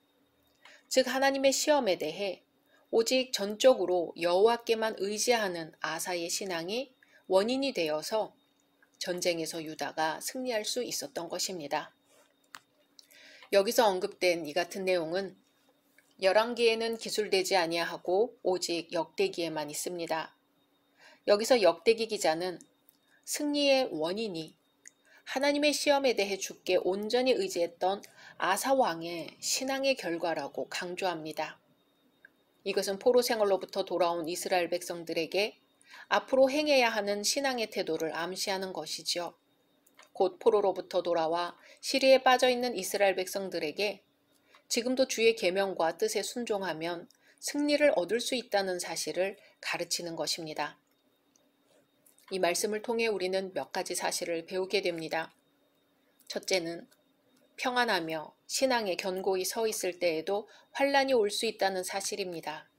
즉 하나님의 시험에 대해 오직 전적으로 여호와께만 의지하는 아사의 신앙이 원인이 되어서 전쟁에서 유다가 승리할 수 있었던 것입니다. 여기서 언급된 이 같은 내용은 열왕기에는 기술되지 아니하고 오직 역대기에만 있습니다. 여기서 역대기 기자는 승리의 원인이 하나님의 시험에 대해 주께 온전히 의지했던 아사 왕의 신앙의 결과라고 강조합니다. 이것은 포로 생활로부터 돌아온 이스라엘 백성들에게 앞으로 행해야 하는 신앙의 태도를 암시하는 것이지요. 곧 포로로부터 돌아와 시리에 빠져있는 이스라엘 백성들에게 지금도 주의 계명과 뜻에 순종하면 승리를 얻을 수 있다는 사실을 가르치는 것입니다. 이 말씀을 통해 우리는 몇 가지 사실을 배우게 됩니다. 첫째는 평안하며 신앙에 견고히 서 있을 때에도 환란이 올 수 있다는 사실입니다.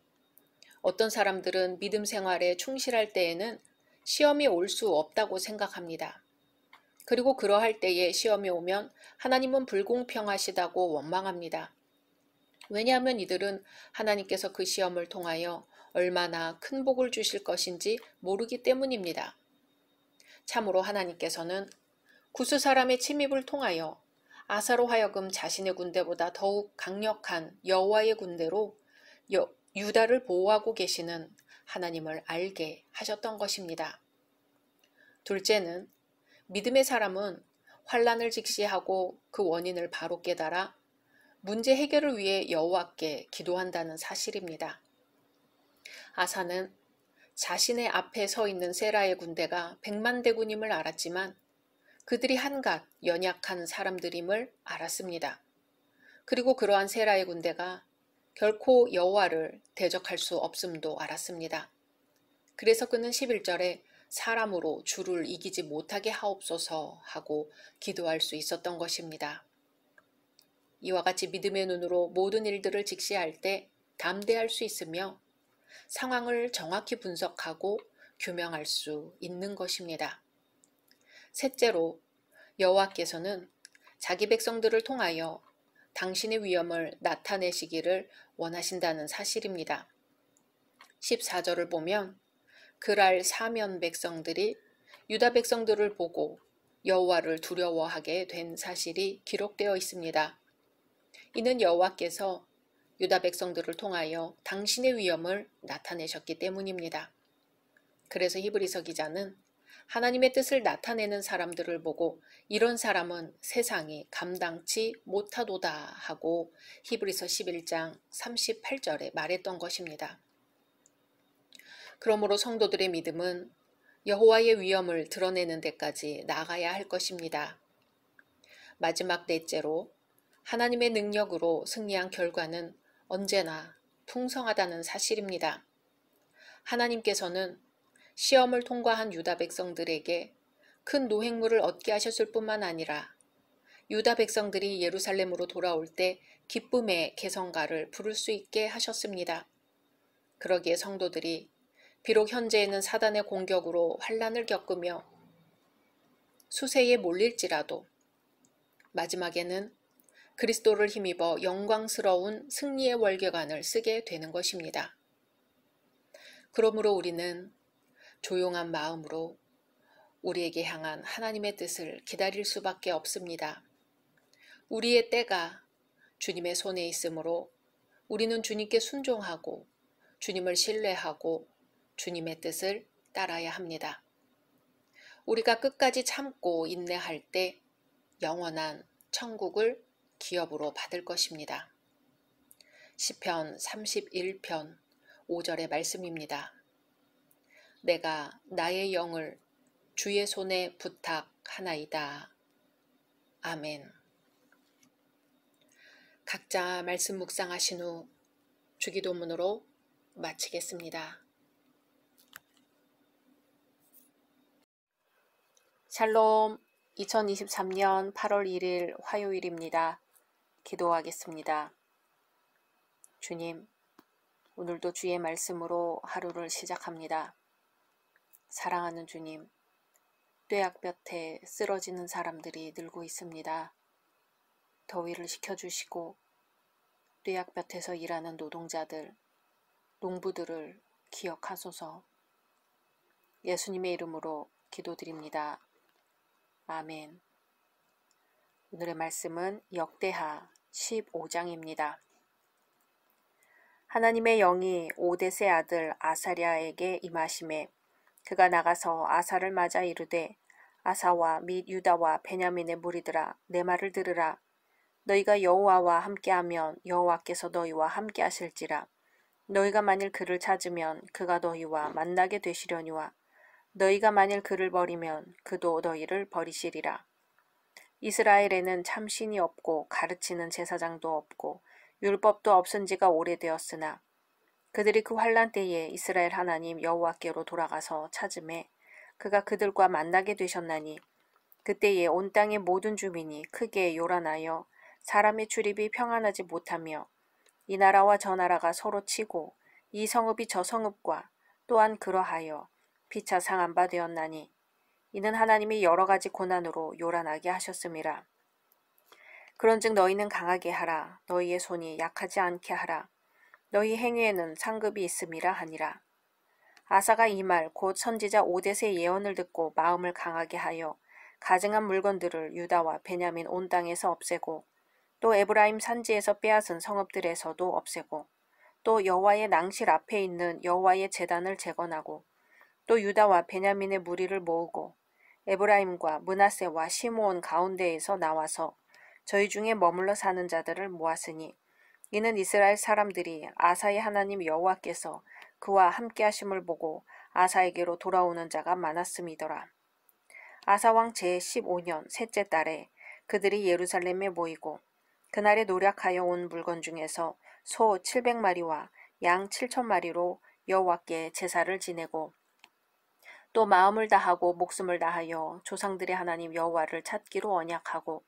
어떤 사람들은 믿음 생활에 충실할 때에는 시험이 올 수 없다고 생각합니다. 그리고 그러할 때에 시험이 오면 하나님은 불공평하시다고 원망합니다. 왜냐하면 이들은 하나님께서 그 시험을 통하여 얼마나 큰 복을 주실 것인지 모르기 때문입니다. 참으로 하나님께서는 구스 사람의 침입을 통하여 아사로 하여금 자신의 군대보다 더욱 강력한 여호와의 군대로 유다를 보호하고 계시는 하나님을 알게 하셨던 것입니다. 둘째는 믿음의 사람은 환란을 직시하고 그 원인을 바로 깨달아 문제 해결을 위해 여호와께 기도한다는 사실입니다. 아사는 자신의 앞에 서 있는 세라의 군대가 100만 대군임을 알았지만 그들이 한갓 연약한 사람들임을 알았습니다. 그리고 그러한 세라의 군대가 결코 여호와를 대적할 수 없음도 알았습니다. 그래서 그는 11절에 사람으로 주를 이기지 못하게 하옵소서 하고 기도할 수 있었던 것입니다. 이와 같이 믿음의 눈으로 모든 일들을 직시할 때 담대할 수 있으며 상황을 정확히 분석하고 규명할 수 있는 것입니다. 셋째로 여호와께서는 자기 백성들을 통하여 당신의 위엄을 나타내시기를 원하신다는 사실입니다. 14절을 보면 그랄 사면 백성들이 유다 백성들을 보고 여호와를 두려워하게 된 사실이 기록되어 있습니다. 이는 여호와께서 유다 백성들을 통하여 당신의 위엄을 나타내셨기 때문입니다. 그래서 히브리서 기자는 하나님의 뜻을 나타내는 사람들을 보고 이런 사람은 세상이 감당치 못하도다 하고 히브리서 11장 38절에 말했던 것입니다. 그러므로 성도들의 믿음은 여호와의 위엄을 드러내는 데까지 나아가야 할 것입니다. 마지막 넷째로 하나님의 능력으로 승리한 결과는 언제나 풍성하다는 사실입니다. 하나님께서는 시험을 통과한 유다 백성들에게 큰 노획물을 얻게 하셨을 뿐만 아니라 유다 백성들이 예루살렘으로 돌아올 때 기쁨의 개성가를 부를 수 있게 하셨습니다. 그러기에 성도들이 비록 현재에는 사단의 공격으로 환란을 겪으며 수세에 몰릴지라도 마지막에는 그리스도를 힘입어 영광스러운 승리의 월계관을 쓰게 되는 것입니다. 그러므로 우리는 조용한 마음으로 우리에게 향한 하나님의 뜻을 기다릴 수밖에 없습니다. 우리의 때가 주님의 손에 있으므로 우리는 주님께 순종하고 주님을 신뢰하고 주님의 뜻을 따라야 합니다. 우리가 끝까지 참고 인내할 때 영원한 천국을 기업으로 받을 것입니다. 시편 31편 5절의 말씀입니다. 내가 나의 영을 주의 손에 부탁하나이다. 아멘. 각자 말씀 묵상하신 후 주기도문으로 마치겠습니다. 샬롬. 2023년 8월 1일 화요일입니다. 기도하겠습니다. 주님, 오늘도 주의 말씀으로 하루를 시작합니다. 사랑하는 주님, 뙤약볕에 쓰러지는 사람들이 늘고 있습니다. 더위를 식혀주시고 뙤약볕에서 일하는 노동자들, 농부들을 기억하소서. 예수님의 이름으로 기도드립니다. 아멘. 오늘의 말씀은 역대하 15장입니다. 하나님의 영이 오뎃의 아들 아사랴에게 임하심에 그가 나가서 아사를 맞아 이르되 아사와 및 유다와 베냐민의 무리들아 내 말을 들으라. 너희가 여호와와 함께하면 여호와께서 너희와 함께하실지라. 너희가 만일 그를 찾으면 그가 너희와 만나게 되시려니와 너희가 만일 그를 버리면 그도 너희를 버리시리라. 이스라엘에는 참신이 없고 가르치는 제사장도 없고 율법도 없은 지가 오래되었으나 그들이 그 환란 때에 이스라엘 하나님 여호와께로 돌아가서 찾음에 그가 그들과 만나게 되셨나니 그때에 온 땅의 모든 주민이 크게 요란하여 사람의 출입이 평안하지 못하며 이 나라와 저 나라가 서로 치고 이 성읍이 저 성읍과 또한 그러하여 피차 상한 바 되었나니 이는 하나님이 여러 가지 고난으로 요란하게 하셨음이라. 그런즉 너희는 강하게 하라. 너희의 손이 약하지 않게 하라. 너희 행위에는 상급이 있음이라 하니라. 아사가 이 말 곧 선지자 오뎃의 예언을 듣고 마음을 강하게 하여 가증한 물건들을 유다와 베냐민 온 땅에서 없애고 또 에브라임 산지에서 빼앗은 성읍들에서도 없애고 또 여호와의 낭실 앞에 있는 여호와의 제단을 재건하고 또 유다와 베냐민의 무리를 모으고 에브라임과 므낫세와 시므온 가운데에서 나와서 저희 중에 머물러 사는 자들을 모았으니 이는 이스라엘 사람들이 아사의 하나님 여호와께서 그와 함께 하심을 보고 아사에게로 돌아오는 자가 많았음이더라. 아사왕 제15년 셋째 달에 그들이 예루살렘에 모이고 그날에 노력하여 온 물건 중에서 소 700마리와 양 7,000마리로 여호와께 제사를 지내고 또 마음을 다하고 목숨을 다하여 조상들의 하나님 여호와를 찾기로 언약하고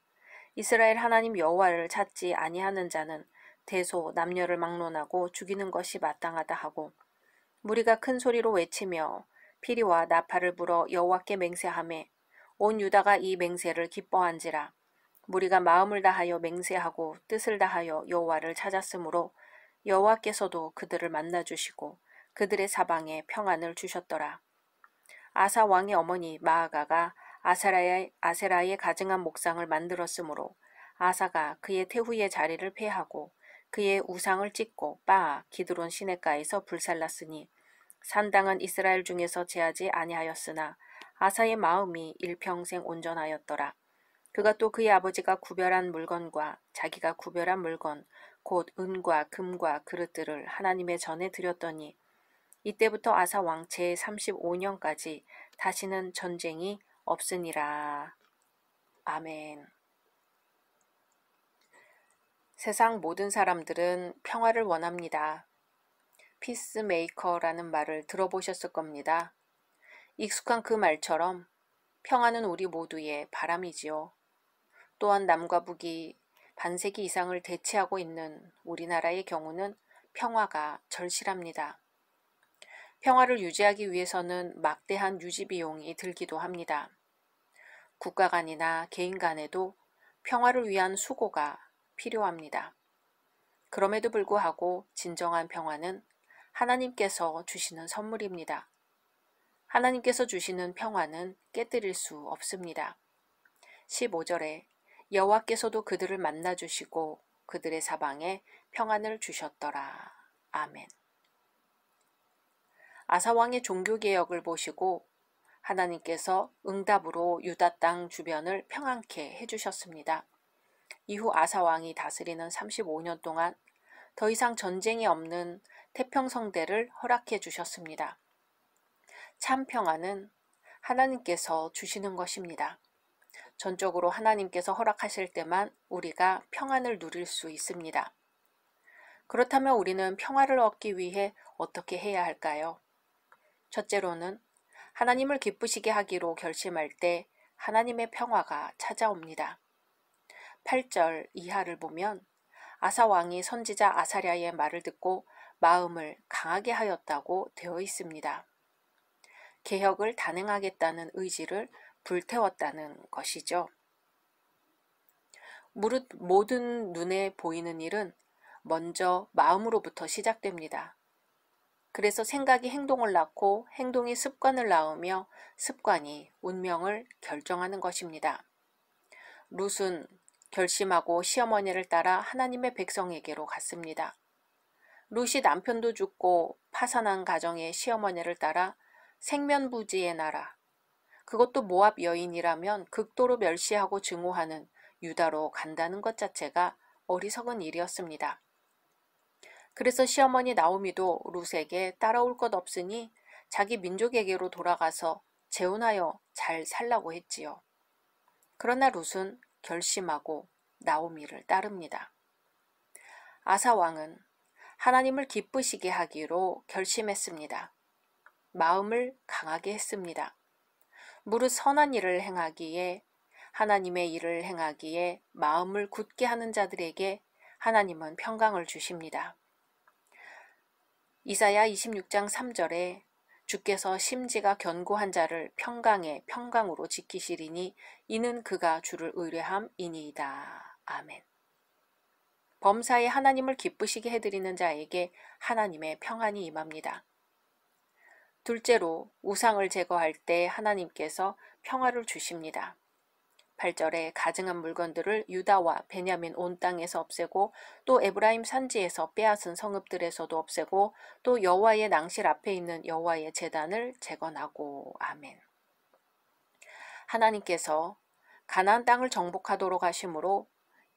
이스라엘 하나님 여호와를 찾지 아니하는 자는 대소 남녀를 막론하고 죽이는 것이 마땅하다 하고 무리가 큰 소리로 외치며 피리와 나팔을 불어 여호와께 맹세하매 온 유다가 이 맹세를 기뻐한지라. 무리가 마음을 다하여 맹세하고 뜻을 다하여 여호와를 찾았으므로 여호와께서도 그들을 만나주시고 그들의 사방에 평안을 주셨더라. 아사 왕의 어머니 마아가가 아세라의 가증한 목상을 만들었으므로 아사가 그의 태후의 자리를 폐하고 그의 우상을 찢고 빠 기드론 시냇가에서 불살랐으니 산당은 이스라엘 중에서 제하지 아니하였으나 아사의 마음이 일평생 온전하였더라. 그가 또 그의 아버지가 구별한 물건과 자기가 구별한 물건 곧 은과 금과 그릇들을 하나님의 전에 드렸더니 이때부터 아사 왕 제35년까지 다시는 전쟁이 없으니라. 아멘. 세상 모든 사람들은 평화를 원합니다. 피스메이커라는 말을 들어보셨을 겁니다. 익숙한 그 말처럼 평화는 우리 모두의 바람이지요. 또한 남과 북이 반세기 이상을 대치하고 있는 우리나라의 경우는 평화가 절실합니다. 평화를 유지하기 위해서는 막대한 유지 비용이 들기도 합니다. 국가 간이나 개인 간에도 평화를 위한 수고가 필요합니다. 그럼에도 불구하고 진정한 평화는 하나님께서 주시는 선물입니다. 하나님께서 주시는 평화는 깨뜨릴 수 없습니다. 15절에 여호와께서도 그들을 만나주시고 그들의 사방에 평안을 주셨더라. 아멘. 아사왕의 종교개혁을 보시고 하나님께서 응답으로 유다 땅 주변을 평안케 해주셨습니다. 이후 아사왕이 다스리는 35년 동안 더 이상 전쟁이 없는 태평성대를 허락해 주셨습니다. 참 평안은 하나님께서 주시는 것입니다. 전적으로 하나님께서 허락하실 때만 우리가 평안을 누릴 수 있습니다. 그렇다면 우리는 평화를 얻기 위해 어떻게 해야 할까요? 첫째로는 하나님을 기쁘시게 하기로 결심할 때 하나님의 평화가 찾아옵니다. 8절 이하를 보면 아사 왕이 선지자 아사랴의 말을 듣고 마음을 강하게 하였다고 되어 있습니다. 개혁을 단행하겠다는 의지를 불태웠다는 것이죠. 무릇 모든 눈에 보이는 일은 먼저 마음으로부터 시작됩니다. 그래서 생각이 행동을 낳고 행동이 습관을 낳으며 습관이 운명을 결정하는 것입니다. 룻은 결심하고 시어머니를 따라 하나님의 백성에게로 갔습니다. 룻이 남편도 죽고 파산한 가정의 시어머니를 따라 생면부지의 나라, 그것도 모압 여인이라면 극도로 멸시하고 증오하는 유다로 간다는 것 자체가 어리석은 일이었습니다. 그래서 시어머니 나오미도 룻에게 따라올 것 없으니 자기 민족에게로 돌아가서 재혼하여 잘 살라고 했지요. 그러나 룻은 결심하고 나오미를 따릅니다. 아사 왕은 하나님을 기쁘시게 하기로 결심했습니다. 마음을 강하게 했습니다. 무릇 선한 일을 행하기에 하나님의 일을 행하기에 마음을 굳게 하는 자들에게 하나님은 평강을 주십니다. 이사야 26장 3절에 주께서 심지가 견고한 자를 평강에 평강으로 지키시리니 이는 그가 주를 의뢰함이니이다. 아멘. 범사에 하나님을 기쁘시게 해드리는 자에게 하나님의 평안이 임합니다. 둘째로 우상을 제거할 때 하나님께서 평화를 주십니다. 8절에 가증한 물건들을 유다와 베냐민 온 땅에서 없애고 또 에브라임 산지에서 빼앗은 성읍들에서도 없애고 또 여호와의 낭실 앞에 있는 여호와의 제단을 재건하고. 아멘. 하나님께서 가나안 땅을 정복하도록 하심으로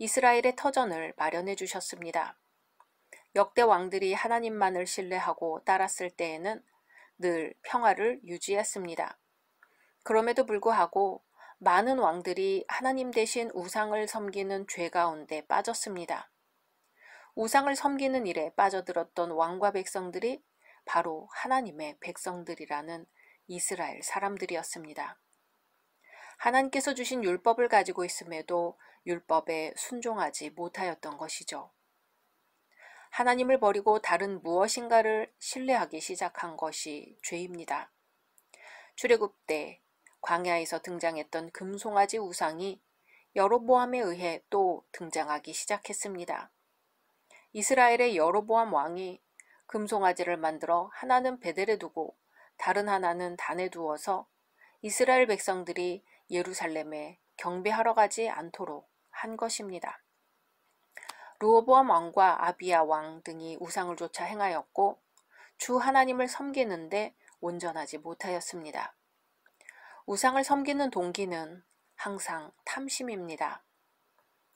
이스라엘의 터전을 마련해 주셨습니다. 역대 왕들이 하나님만을 신뢰하고 따랐을 때에는 늘 평화를 유지했습니다. 그럼에도 불구하고 많은 왕들이 하나님 대신 우상을 섬기는 죄 가운데 빠졌습니다. 우상을 섬기는 일에 빠져들었던 왕과 백성들이 바로 하나님의 백성들이라는 이스라엘 사람들이었습니다. 하나님께서 주신 율법을 가지고 있음에도 율법에 순종하지 못하였던 것이죠. 하나님을 버리고 다른 무엇인가를 신뢰하기 시작한 것이 죄입니다. 출애굽 때 광야에서 등장했던 금송아지 우상이 여로보암에 의해 또 등장하기 시작했습니다. 이스라엘의 여로보암 왕이 금송아지를 만들어 하나는 베델에 두고 다른 하나는 단에 두어서 이스라엘 백성들이 예루살렘에 경배하러 가지 않도록 한 것입니다. 르호보암 왕과 아비야 왕 등이 우상을 쫓아 행하였고 주 하나님을 섬기는데 온전하지 못하였습니다. 우상을 섬기는 동기는 항상 탐심입니다.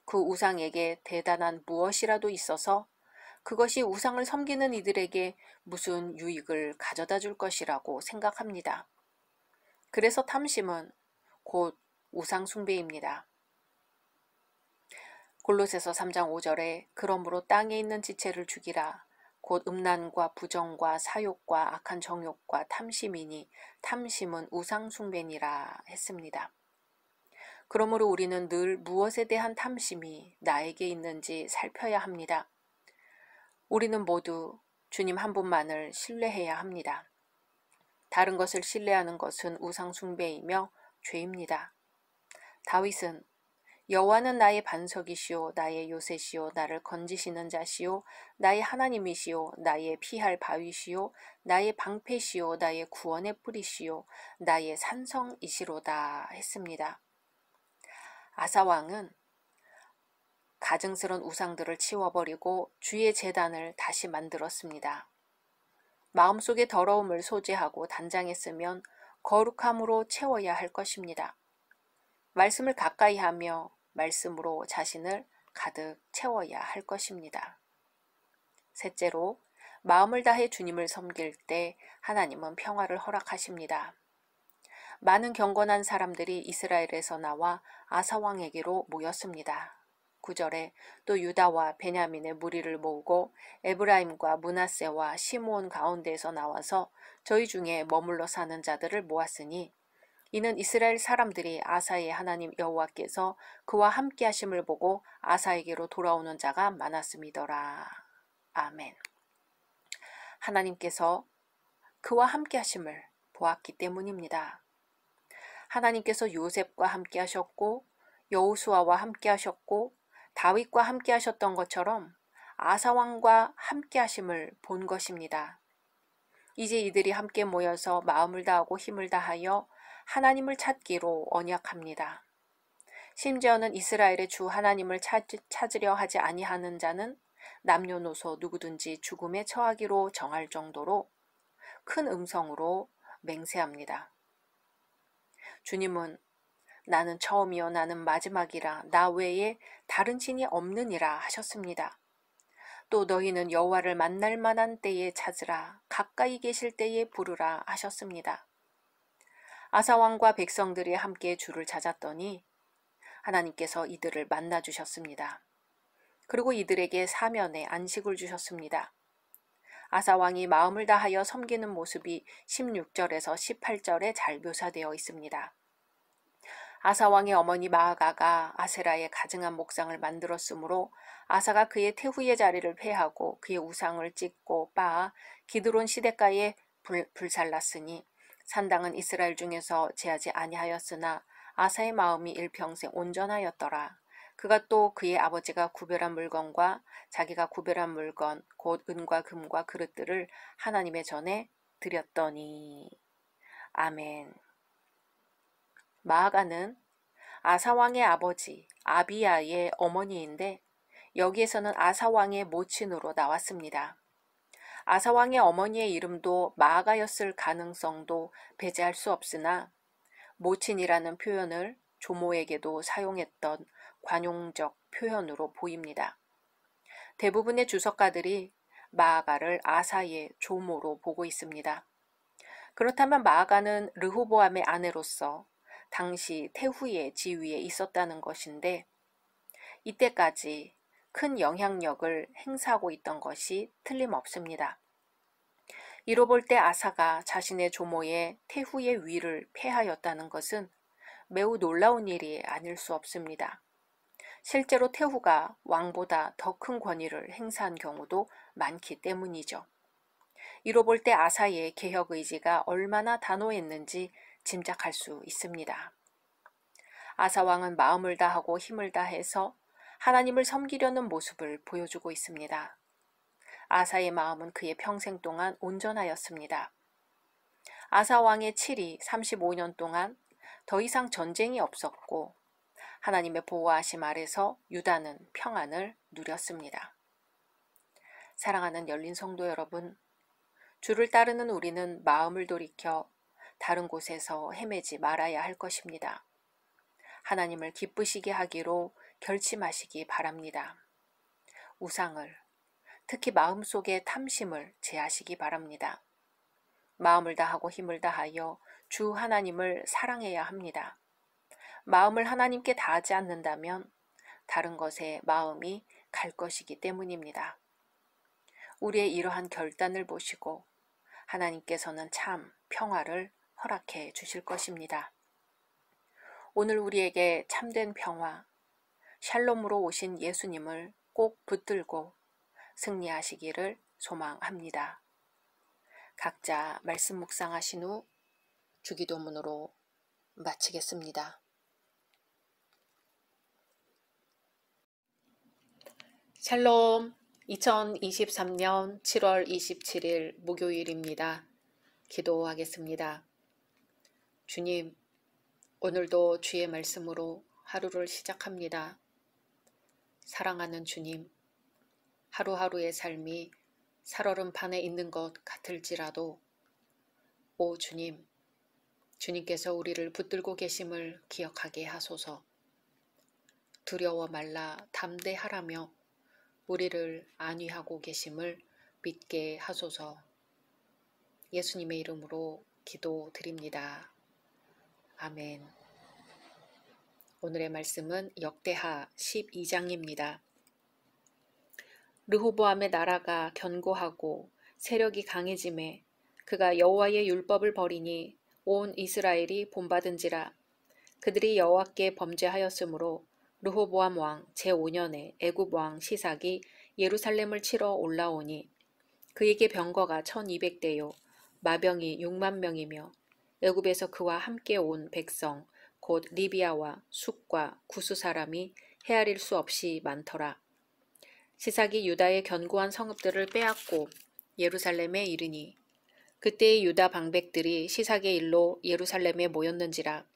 그 우상에게 대단한 무엇이라도 있어서 그것이 우상을 섬기는 이들에게 무슨 유익을 가져다 줄 것이라고 생각합니다. 그래서 탐심은 곧 우상 숭배입니다. 골로새서 3장 5절에 그러므로 땅에 있는 지체를 죽이라. 곧 음란과 부정과 사욕과 악한 정욕과 탐심이니 탐심은 우상 숭배니라 했습니다. 그러므로 우리는 늘 무엇에 대한 탐심이 나에게 있는지 살펴야 합니다. 우리는 모두 주님 한 분만을 신뢰해야 합니다. 다른 것을 신뢰하는 것은 우상 숭배이며 죄입니다. 다윗은 여호와는 나의 반석이시오 나의 요새시오 나를 건지시는 자시오 나의 하나님이시오 나의 피할 바위시오 나의 방패시오 나의 구원의 뿌리시오 나의 산성이시로다 했습니다. 아사 왕은 가증스런 우상들을 치워버리고 주의 제단을 다시 만들었습니다. 마음속의 더러움을 소재하고 단장했으면 거룩함으로 채워야 할 것입니다. 말씀을 가까이 하며 말씀으로 자신을 가득 채워야 할 것입니다. 셋째로, 마음을 다해 주님을 섬길 때 하나님은 평화를 허락하십니다. 많은 경건한 사람들이 이스라엘에서 나와 아사 왕에게로 모였습니다. 9절에 또 유다와 베냐민의 무리를 모으고 에브라임과 므낫세와 시므온 가운데에서 나와서 저희 중에 머물러 사는 자들을 모았으니 이는 이스라엘 사람들이 아사의 하나님 여호와께서 그와 함께 하심을 보고 아사에게로 돌아오는 자가 많았음이더라. 아멘. 하나님께서 그와 함께 하심을 보았기 때문입니다. 하나님께서 요셉과 함께 하셨고 여호수아와 함께 하셨고 다윗과 함께 하셨던 것처럼 아사 왕과 함께 하심을 본 것입니다. 이제 이들이 함께 모여서 마음을 다하고 힘을 다하여 하나님을 찾기로 언약합니다. 심지어는 이스라엘의 주 하나님을 찾으려 하지 아니하는 자는 남녀노소 누구든지 죽음에 처하기로 정할 정도로 큰 음성으로 맹세합니다. 주님은 나는 처음이요 나는 마지막이라 나 외에 다른 신이 없느니라 하셨습니다. 또 너희는 여호와를 만날 만한 때에 찾으라 가까이 계실 때에 부르라 하셨습니다. 아사 왕과 백성들이 함께 주를 찾았더니 하나님께서 이들을 만나 주셨습니다. 그리고 이들에게 사면에 안식을 주셨습니다. 아사 왕이 마음을 다하여 섬기는 모습이 16절에서 18절에 잘 묘사되어 있습니다. 아사 왕의 어머니 마아가가 아세라의 가증한 목상을 만들었으므로 아사가 그의 태후의 자리를 폐하고 그의 우상을 찢고 빻아 기드론 시냇가에 불살랐으니 산당은 이스라엘 중에서 제하지 아니하였으나 아사의 마음이 일평생 온전하였더라. 그가 또 그의 아버지가 구별한 물건과 자기가 구별한 물건 곧 은과 금과 그릇들을 하나님의 전에 드렸더니. 아멘. 마아가는 아사왕의 아버지 아비야의 어머니인데 여기에서는 아사왕의 모친으로 나왔습니다. 아사왕의 어머니의 이름도 마아가였을 가능성도 배제할 수 없으나 모친이라는 표현을 조모에게도 사용했던 관용적 표현으로 보입니다. 대부분의 주석가들이 마아가를 아사의 조모로 보고 있습니다. 그렇다면 마아가는 르호보암의 아내로서 당시 태후의 지위에 있었다는 것인데 이때까지 큰 영향력을 행사하고 있던 것이 틀림없습니다. 이로 볼 때 아사가 자신의 조모의 태후의 위를 폐하였다는 것은 매우 놀라운 일이 아닐 수 없습니다. 실제로 태후가 왕보다 더 큰 권위를 행사한 경우도 많기 때문이죠. 이로 볼 때 아사의 개혁 의지가 얼마나 단호했는지 짐작할 수 있습니다. 아사 왕은 마음을 다하고 힘을 다해서 하나님을 섬기려는 모습을 보여주고 있습니다. 아사의 마음은 그의 평생 동안 온전하였습니다. 아사 왕의 7위 35년 동안 더 이상 전쟁이 없었고 하나님의 보호하심 아래서 유다는 평안을 누렸습니다. 사랑하는 열린 성도 여러분, 주를 따르는 우리는 마음을 돌이켜 다른 곳에서 헤매지 말아야 할 것입니다. 하나님을 기쁘시게 하기로 결심하시기 바랍니다. 우상을, 특히 마음속의 탐심을 제하시기 바랍니다. 마음을 다하고 힘을 다하여 주 하나님을 사랑해야 합니다. 마음을 하나님께 다하지 않는다면 다른 것에 마음이 갈 것이기 때문입니다. 우리의 이러한 결단을 보시고 하나님께서는 참 평화를 허락해 주실 것입니다. 오늘 우리에게 참된 평화, 샬롬으로 오신 예수님을 꼭 붙들고 승리하시기를 소망합니다. 각자 말씀 묵상하신 후 주기도문으로 마치겠습니다. 샬롬, 2023년 7월 27일 목요일입니다. 기도하겠습니다. 주님, 오늘도 주의 말씀으로 하루를 시작합니다. 사랑하는 주님, 하루하루의 삶이 살얼음판에 있는 것 같을지라도 오 주님, 주님께서 우리를 붙들고 계심을 기억하게 하소서. 두려워 말라 담대하라며 우리를 안위하고 계심을 믿게 하소서. 예수님의 이름으로 기도드립니다. 아멘. 오늘의 말씀은 역대하 12장입니다. 르호보암의 나라가 견고하고 세력이 강해짐에 그가 여호와의 율법을 버리니 온 이스라엘이 본받은지라. 그들이 여호와께 범죄하였으므로 르호보암 왕 제5년에 애굽 왕 시삭이 예루살렘을 치러 올라오니 그에게 병거가 1200대요 마병이 6만 명이며 애굽에서 그와 함께 온 백성 곧 리비아와 숫과 구스 사람이 헤아릴 수 없이 많더라. 시삭이 유다의 견고한 성읍들을 빼앗고 예루살렘에 이르니 그때의 유다 방백들이 시삭의 일로 예루살렘에 모였는지라.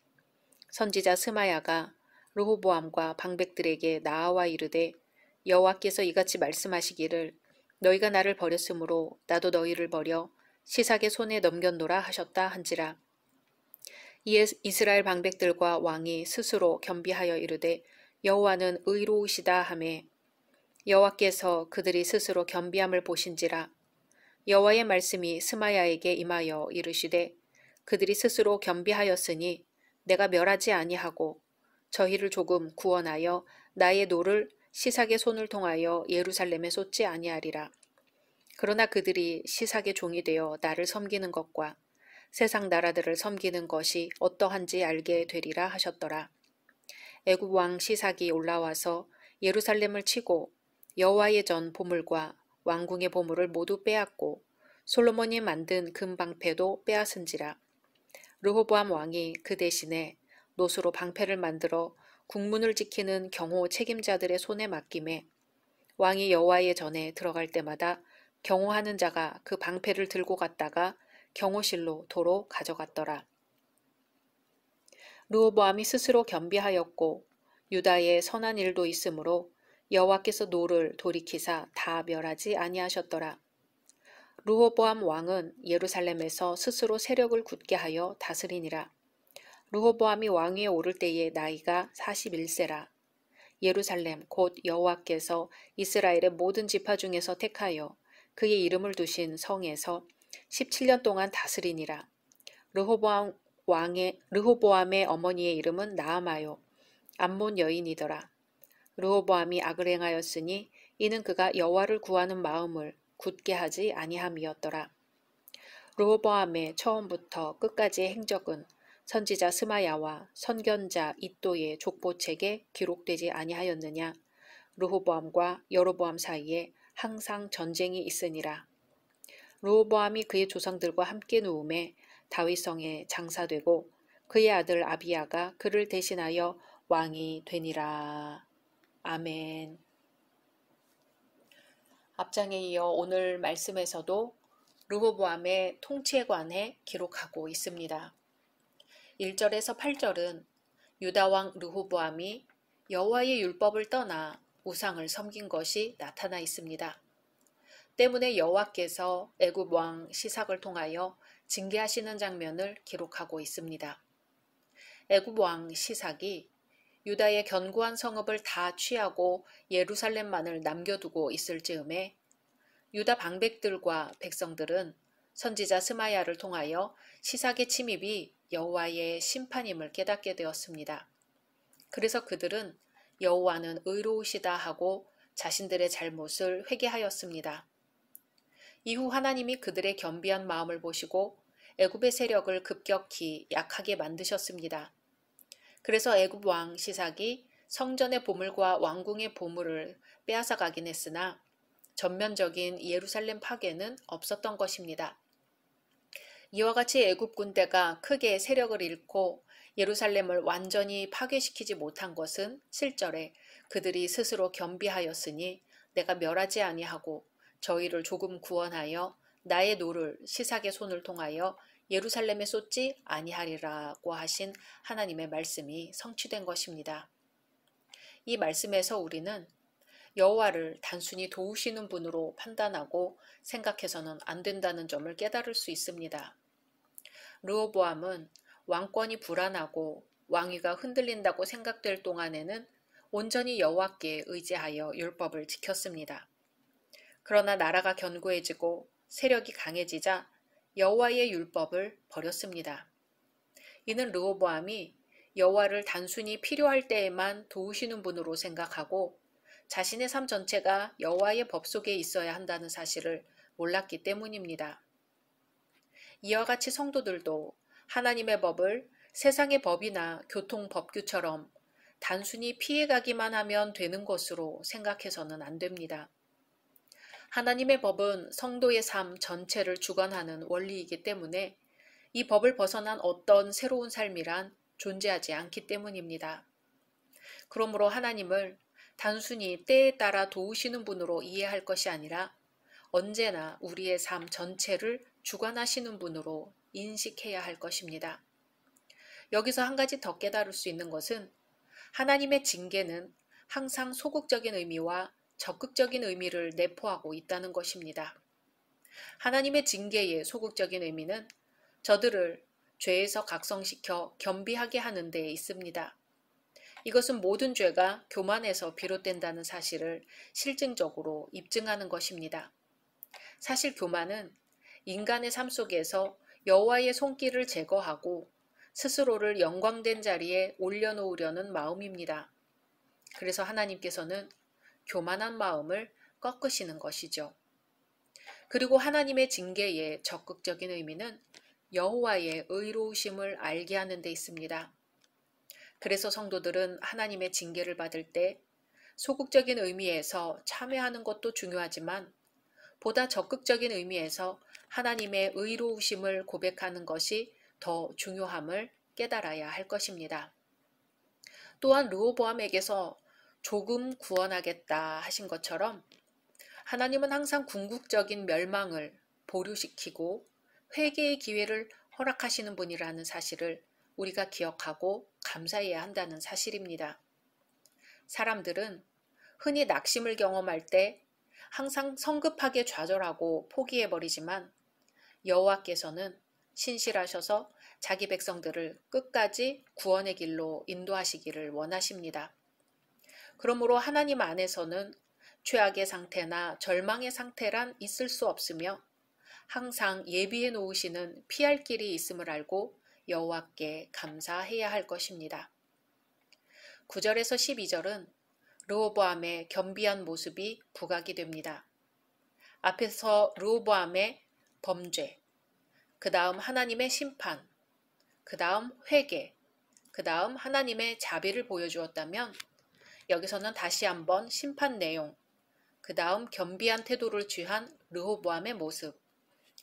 선지자 스마야가 르호보암과 방백들에게 나아와 이르되 여호와께서 이같이 말씀하시기를 너희가 나를 버렸으므로 나도 너희를 버려 시삭의 손에 넘겼노라 하셨다 한지라. 이에 이스라엘 방백들과 왕이 스스로 겸비하여 이르되 여호와는 의로우시다 하매 여호와께서 그들이 스스로 겸비함을 보신지라. 여호와의 말씀이 스마야에게 임하여 이르시되 그들이 스스로 겸비하였으니 내가 멸하지 아니하고 저희를 조금 구원하여 나의 노를 시삭의 손을 통하여 예루살렘에 쏟지 아니하리라. 그러나 그들이 시삭의 종이 되어 나를 섬기는 것과 세상 나라들을 섬기는 것이 어떠한지 알게 되리라 하셨더라. 애굽 왕 시삭이 올라와서 예루살렘을 치고 여호와의 전 보물과 왕궁의 보물을 모두 빼앗고 솔로몬이 만든 금 방패도 빼앗은지라. 르호보암 왕이 그 대신에 노수로 방패를 만들어 국문을 지키는 경호 책임자들의 손에 맡김에 왕이 여호와의 전에 들어갈 때마다 경호하는 자가 그 방패를 들고 갔다가 경호실로 도로 가져갔더라. 르호보암이 스스로 겸비하였고 유다에 선한 일도 있으므로 여호와께서 노를 돌이키사 다 멸하지 아니하셨더라. 르호보암 왕은 예루살렘에서 스스로 세력을 굳게 하여 다스리니라. 르호보암이 왕위에 오를 때의 나이가 41세라. 예루살렘 곧 여호와께서 이스라엘의 모든 지파 중에서 택하여 그의 이름을 두신 성에서 17년 동안 다스리니라. 르호보암의 어머니의 이름은 나아마요 암몬 여인이더라. 르호보암이 악을 행하였으니 이는 그가 여호와를 구하는 마음을 굳게 하지 아니함이었더라. 르호보암의 처음부터 끝까지의 행적은 선지자 스마야와 선견자 iddo의 족보책에 기록되지 아니하였느냐. 르호보암과 여로보암 사이에 항상 전쟁이 있으니라. 르호보암이 그의 조상들과 함께 누움에 다윗성에 장사되고 그의 아들 아비야가 그를 대신하여 왕이 되니라. 아멘. 앞장에 이어 오늘 말씀에서도 르호보암의 통치에 관해 기록하고 있습니다. 1절에서 8절은 유다왕 르호보암이 여호와의 율법을 떠나 우상을 섬긴 것이 나타나 있습니다. 때문에 여호와께서 애굽 왕 시삭을 통하여 징계하시는 장면을 기록하고 있습니다. 애굽 왕 시삭이 유다의 견고한 성읍을 다 취하고 예루살렘만을 남겨두고 있을 즈음에 유다 방백들과 백성들은 선지자 스마야를 통하여 시삭의 침입이 여호와의 심판임을 깨닫게 되었습니다. 그래서 그들은 여호와는 의로우시다 하고 자신들의 잘못을 회개하였습니다. 이후 하나님이 그들의 겸비한 마음을 보시고 애굽의 세력을 급격히 약하게 만드셨습니다. 그래서 애굽 왕 시삭이 성전의 보물과 왕궁의 보물을 빼앗아 가긴 했으나 전면적인 예루살렘 파괴는 없었던 것입니다. 이와 같이 애굽 군대가 크게 세력을 잃고 예루살렘을 완전히 파괴시키지 못한 것은 실절에 그들이 스스로 겸비하였으니 내가 멸하지 아니하고 저희를 조금 구원하여 나의 노를 시삭의 손을 통하여 예루살렘에 쏟지 아니하리라고 하신 하나님의 말씀이 성취된 것입니다. 이 말씀에서 우리는 여호와를 단순히 도우시는 분으로 판단하고 생각해서는 안 된다는 점을 깨달을 수 있습니다. 르호보암은 왕권이 불안하고 왕위가 흔들린다고 생각될 동안에는 온전히 여호와께 의지하여 율법을 지켰습니다. 그러나 나라가 견고해지고 세력이 강해지자 여호와의 율법을 버렸습니다. 이는 르호보암이 여호와를 단순히 필요할 때에만 도우시는 분으로 생각하고 자신의 삶 전체가 여호와의 법 속에 있어야 한다는 사실을 몰랐기 때문입니다. 이와 같이 성도들도 하나님의 법을 세상의 법이나 교통 법규처럼 단순히 피해가기만 하면 되는 것으로 생각해서는 안 됩니다. 하나님의 법은 성도의 삶 전체를 주관하는 원리이기 때문에 이 법을 벗어난 어떤 새로운 삶이란 존재하지 않기 때문입니다. 그러므로 하나님을 단순히 때에 따라 도우시는 분으로 이해할 것이 아니라 언제나 우리의 삶 전체를 주관하시는 분으로 인식해야 할 것입니다. 여기서 한 가지 더 깨달을 수 있는 것은 하나님의 징계는 항상 소극적인 의미와 적극적인 의미를 내포하고 있다는 것입니다. 하나님의 징계의 소극적인 의미는 저들을 죄에서 각성시켜 겸비하게 하는 데 있습니다. 이것은 모든 죄가 교만에서 비롯된다는 사실을 실증적으로 입증하는 것입니다. 사실 교만은 인간의 삶 속에서 여호와의 손길을 제거하고 스스로를 영광된 자리에 올려놓으려는 마음입니다. 그래서 하나님께서는 교만한 마음을 꺾으시는 것이죠. 그리고 하나님의 징계의 적극적인 의미는 여호와의 의로우심을 알게 하는 데 있습니다. 그래서 성도들은 하나님의 징계를 받을 때 소극적인 의미에서 참여하는 것도 중요하지만 보다 적극적인 의미에서 하나님의 의로우심을 고백하는 것이 더 중요함을 깨달아야 할 것입니다. 또한 르호보암에게서 조금 구원하겠다 하신 것처럼 하나님은 항상 궁극적인 멸망을 보류시키고 회개의 기회를 허락하시는 분이라는 사실을 우리가 기억하고 감사해야 한다는 사실입니다. 사람들은 흔히 낙심을 경험할 때 항상 성급하게 좌절하고 포기해버리지만 여호와께서는 신실하셔서 자기 백성들을 끝까지 구원의 길로 인도하시기를 원하십니다. 그러므로 하나님 안에서는 최악의 상태나 절망의 상태란 있을 수 없으며 항상 예비해 놓으시는 피할 길이 있음을 알고 여호와께 감사해야 할 것입니다. 9절에서 12절은 르호보암의 겸비한 모습이 부각이 됩니다. 앞에서 르호보암의 범죄, 그 다음 하나님의 심판, 그 다음 회개, 그 다음 하나님의 자비를 보여주었다면 여기서는 다시 한번 심판 내용, 그 다음 겸비한 태도를 취한 르호보암의 모습,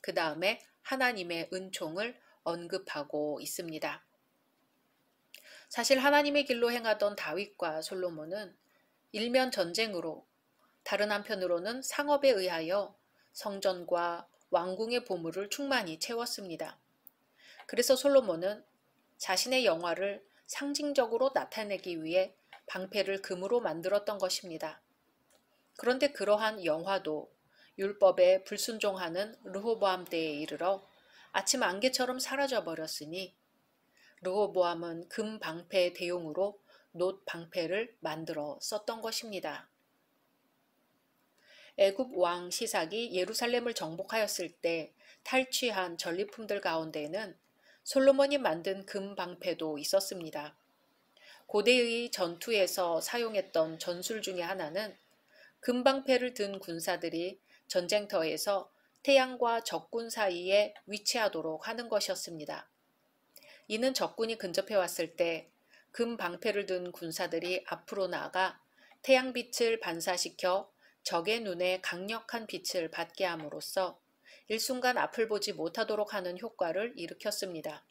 그 다음에 하나님의 은총을 언급하고 있습니다. 사실 하나님의 길로 행하던 다윗과 솔로몬은 일면 전쟁으로, 다른 한편으로는 상업에 의하여 성전과 왕궁의 보물을 충만히 채웠습니다. 그래서 솔로몬은 자신의 영화를 상징적으로 나타내기 위해 방패를 금으로 만들었던 것입니다. 그런데 그러한 영화도 율법에 불순종하는 르호보암 때에 이르러 아침 안개처럼 사라져 버렸으니 르호보암은 금 방패 대용으로 놋 방패를 만들어 썼던 것입니다. 애굽 왕 시삭이 예루살렘을 정복하였을 때 탈취한 전리품들 가운데에는 솔로몬이 만든 금 방패도 있었습니다. 고대의 전투에서 사용했던 전술 중에 하나는 금 방패를 든 군사들이 전쟁터에서 태양과 적군 사이에 위치하도록 하는 것이었습니다. 이는 적군이 근접해 왔을 때 금 방패를 든 군사들이 앞으로 나아가 태양빛을 반사시켜 적의 눈에 강력한 빛을 받게 함으로써 일순간 앞을 보지 못하도록 하는 효과를 일으켰습니다.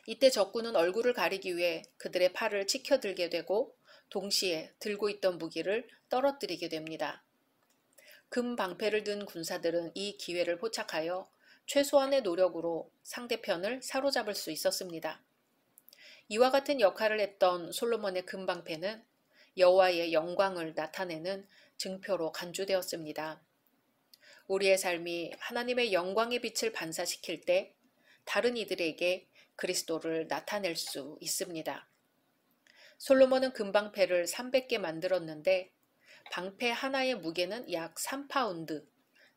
이때 적군은 얼굴을 가리기 위해 그들의 팔을 치켜들게 되고 동시에 들고 있던 무기를 떨어뜨리게 됩니다. 금 방패를 든 군사들은 이 기회를 포착하여 최소한의 노력으로 상대편을 사로잡을 수 있었습니다. 이와 같은 역할을 했던 솔로몬의 금 방패는 여호와의 영광을 나타내는 증표로 간주되었습니다. 우리의 삶이 하나님의 영광의 빛을 반사시킬 때 다른 이들에게 그리스도를 나타낼 수 있습니다. 솔로몬은 금방패를 300개 만들었는데 방패 하나의 무게는 약 3파운드,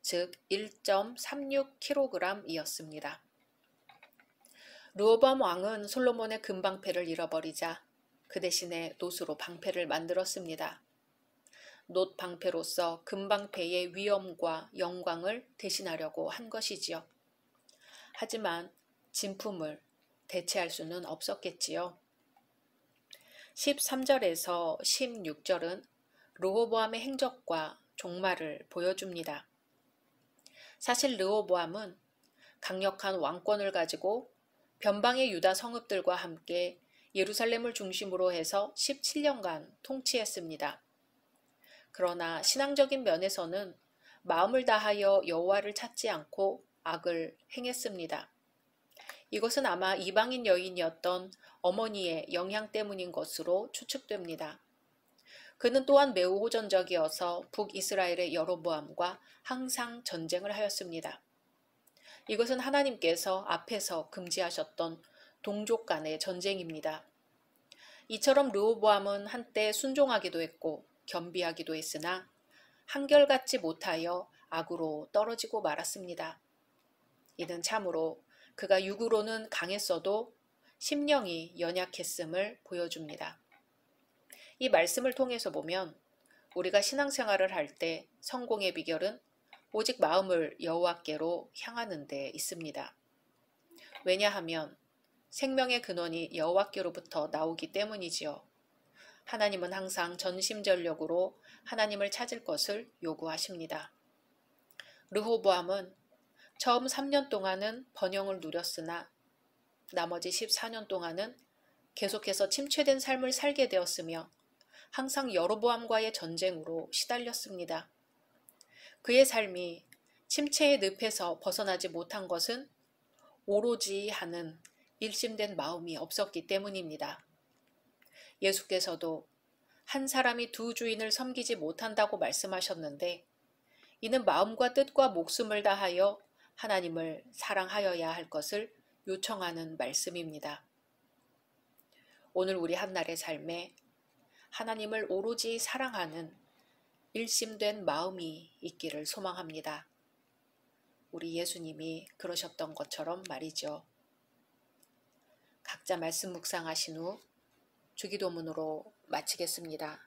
즉 1.36kg이었습니다. 르호보암 왕은 솔로몬의 금방패를 잃어버리자 그 대신에 놋으로 방패를 만들었습니다. 놋 방패로서 금방패의 위엄과 영광을 대신하려고 한 것이지요. 하지만 진품을 대체할 수는 없었겠지요. 13절에서 16절은 르호보암의 행적과 종말을 보여줍니다. 사실 르호보암은 강력한 왕권을 가지고 변방의 유다 성읍들과 함께 예루살렘을 중심으로 해서 17년간 통치했습니다. 그러나 신앙적인 면에서는 마음을 다하여 여호와를 찾지 않고 악을 행했습니다. 이것은 아마 이방인 여인이었던 어머니의 영향 때문인 것으로 추측됩니다. 그는 또한 매우 호전적이어서 북이스라엘의 여로보암과 항상 전쟁을 하였습니다. 이것은 하나님께서 앞에서 금지하셨던 동족 간의 전쟁입니다. 이처럼 르호보암은 한때 순종하기도 했고 겸비하기도 했으나 한결같지 못하여 악으로 떨어지고 말았습니다. 이는 참으로 그가 육으로는 강했어도 심령이 연약했음을 보여줍니다. 이 말씀을 통해서 보면 우리가 신앙생활을 할 때 성공의 비결은 오직 마음을 여호와께로 향하는 데 있습니다. 왜냐하면 생명의 근원이 여호와께로부터 나오기 때문이지요. 하나님은 항상 전심전력으로 하나님을 찾을 것을 요구하십니다. 르호보암은 처음 3년 동안은 번영을 누렸으나 나머지 14년 동안은 계속해서 침체된 삶을 살게 되었으며 항상 여로보암과의 전쟁으로 시달렸습니다. 그의 삶이 침체의 늪에서 벗어나지 못한 것은 오로지 하는 일심된 마음이 없었기 때문입니다. 예수께서도 한 사람이 두 주인을 섬기지 못한다고 말씀하셨는데 이는 마음과 뜻과 목숨을 다하여 하나님을 사랑하여야 할 것을 요청하는 말씀입니다. 오늘 우리 한날의 삶에 하나님을 오로지 사랑하는 일심된 마음이 있기를 소망합니다. 우리 예수님이 그러셨던 것처럼 말이죠. 각자 말씀 묵상하신 후 주기도문으로 마치겠습니다.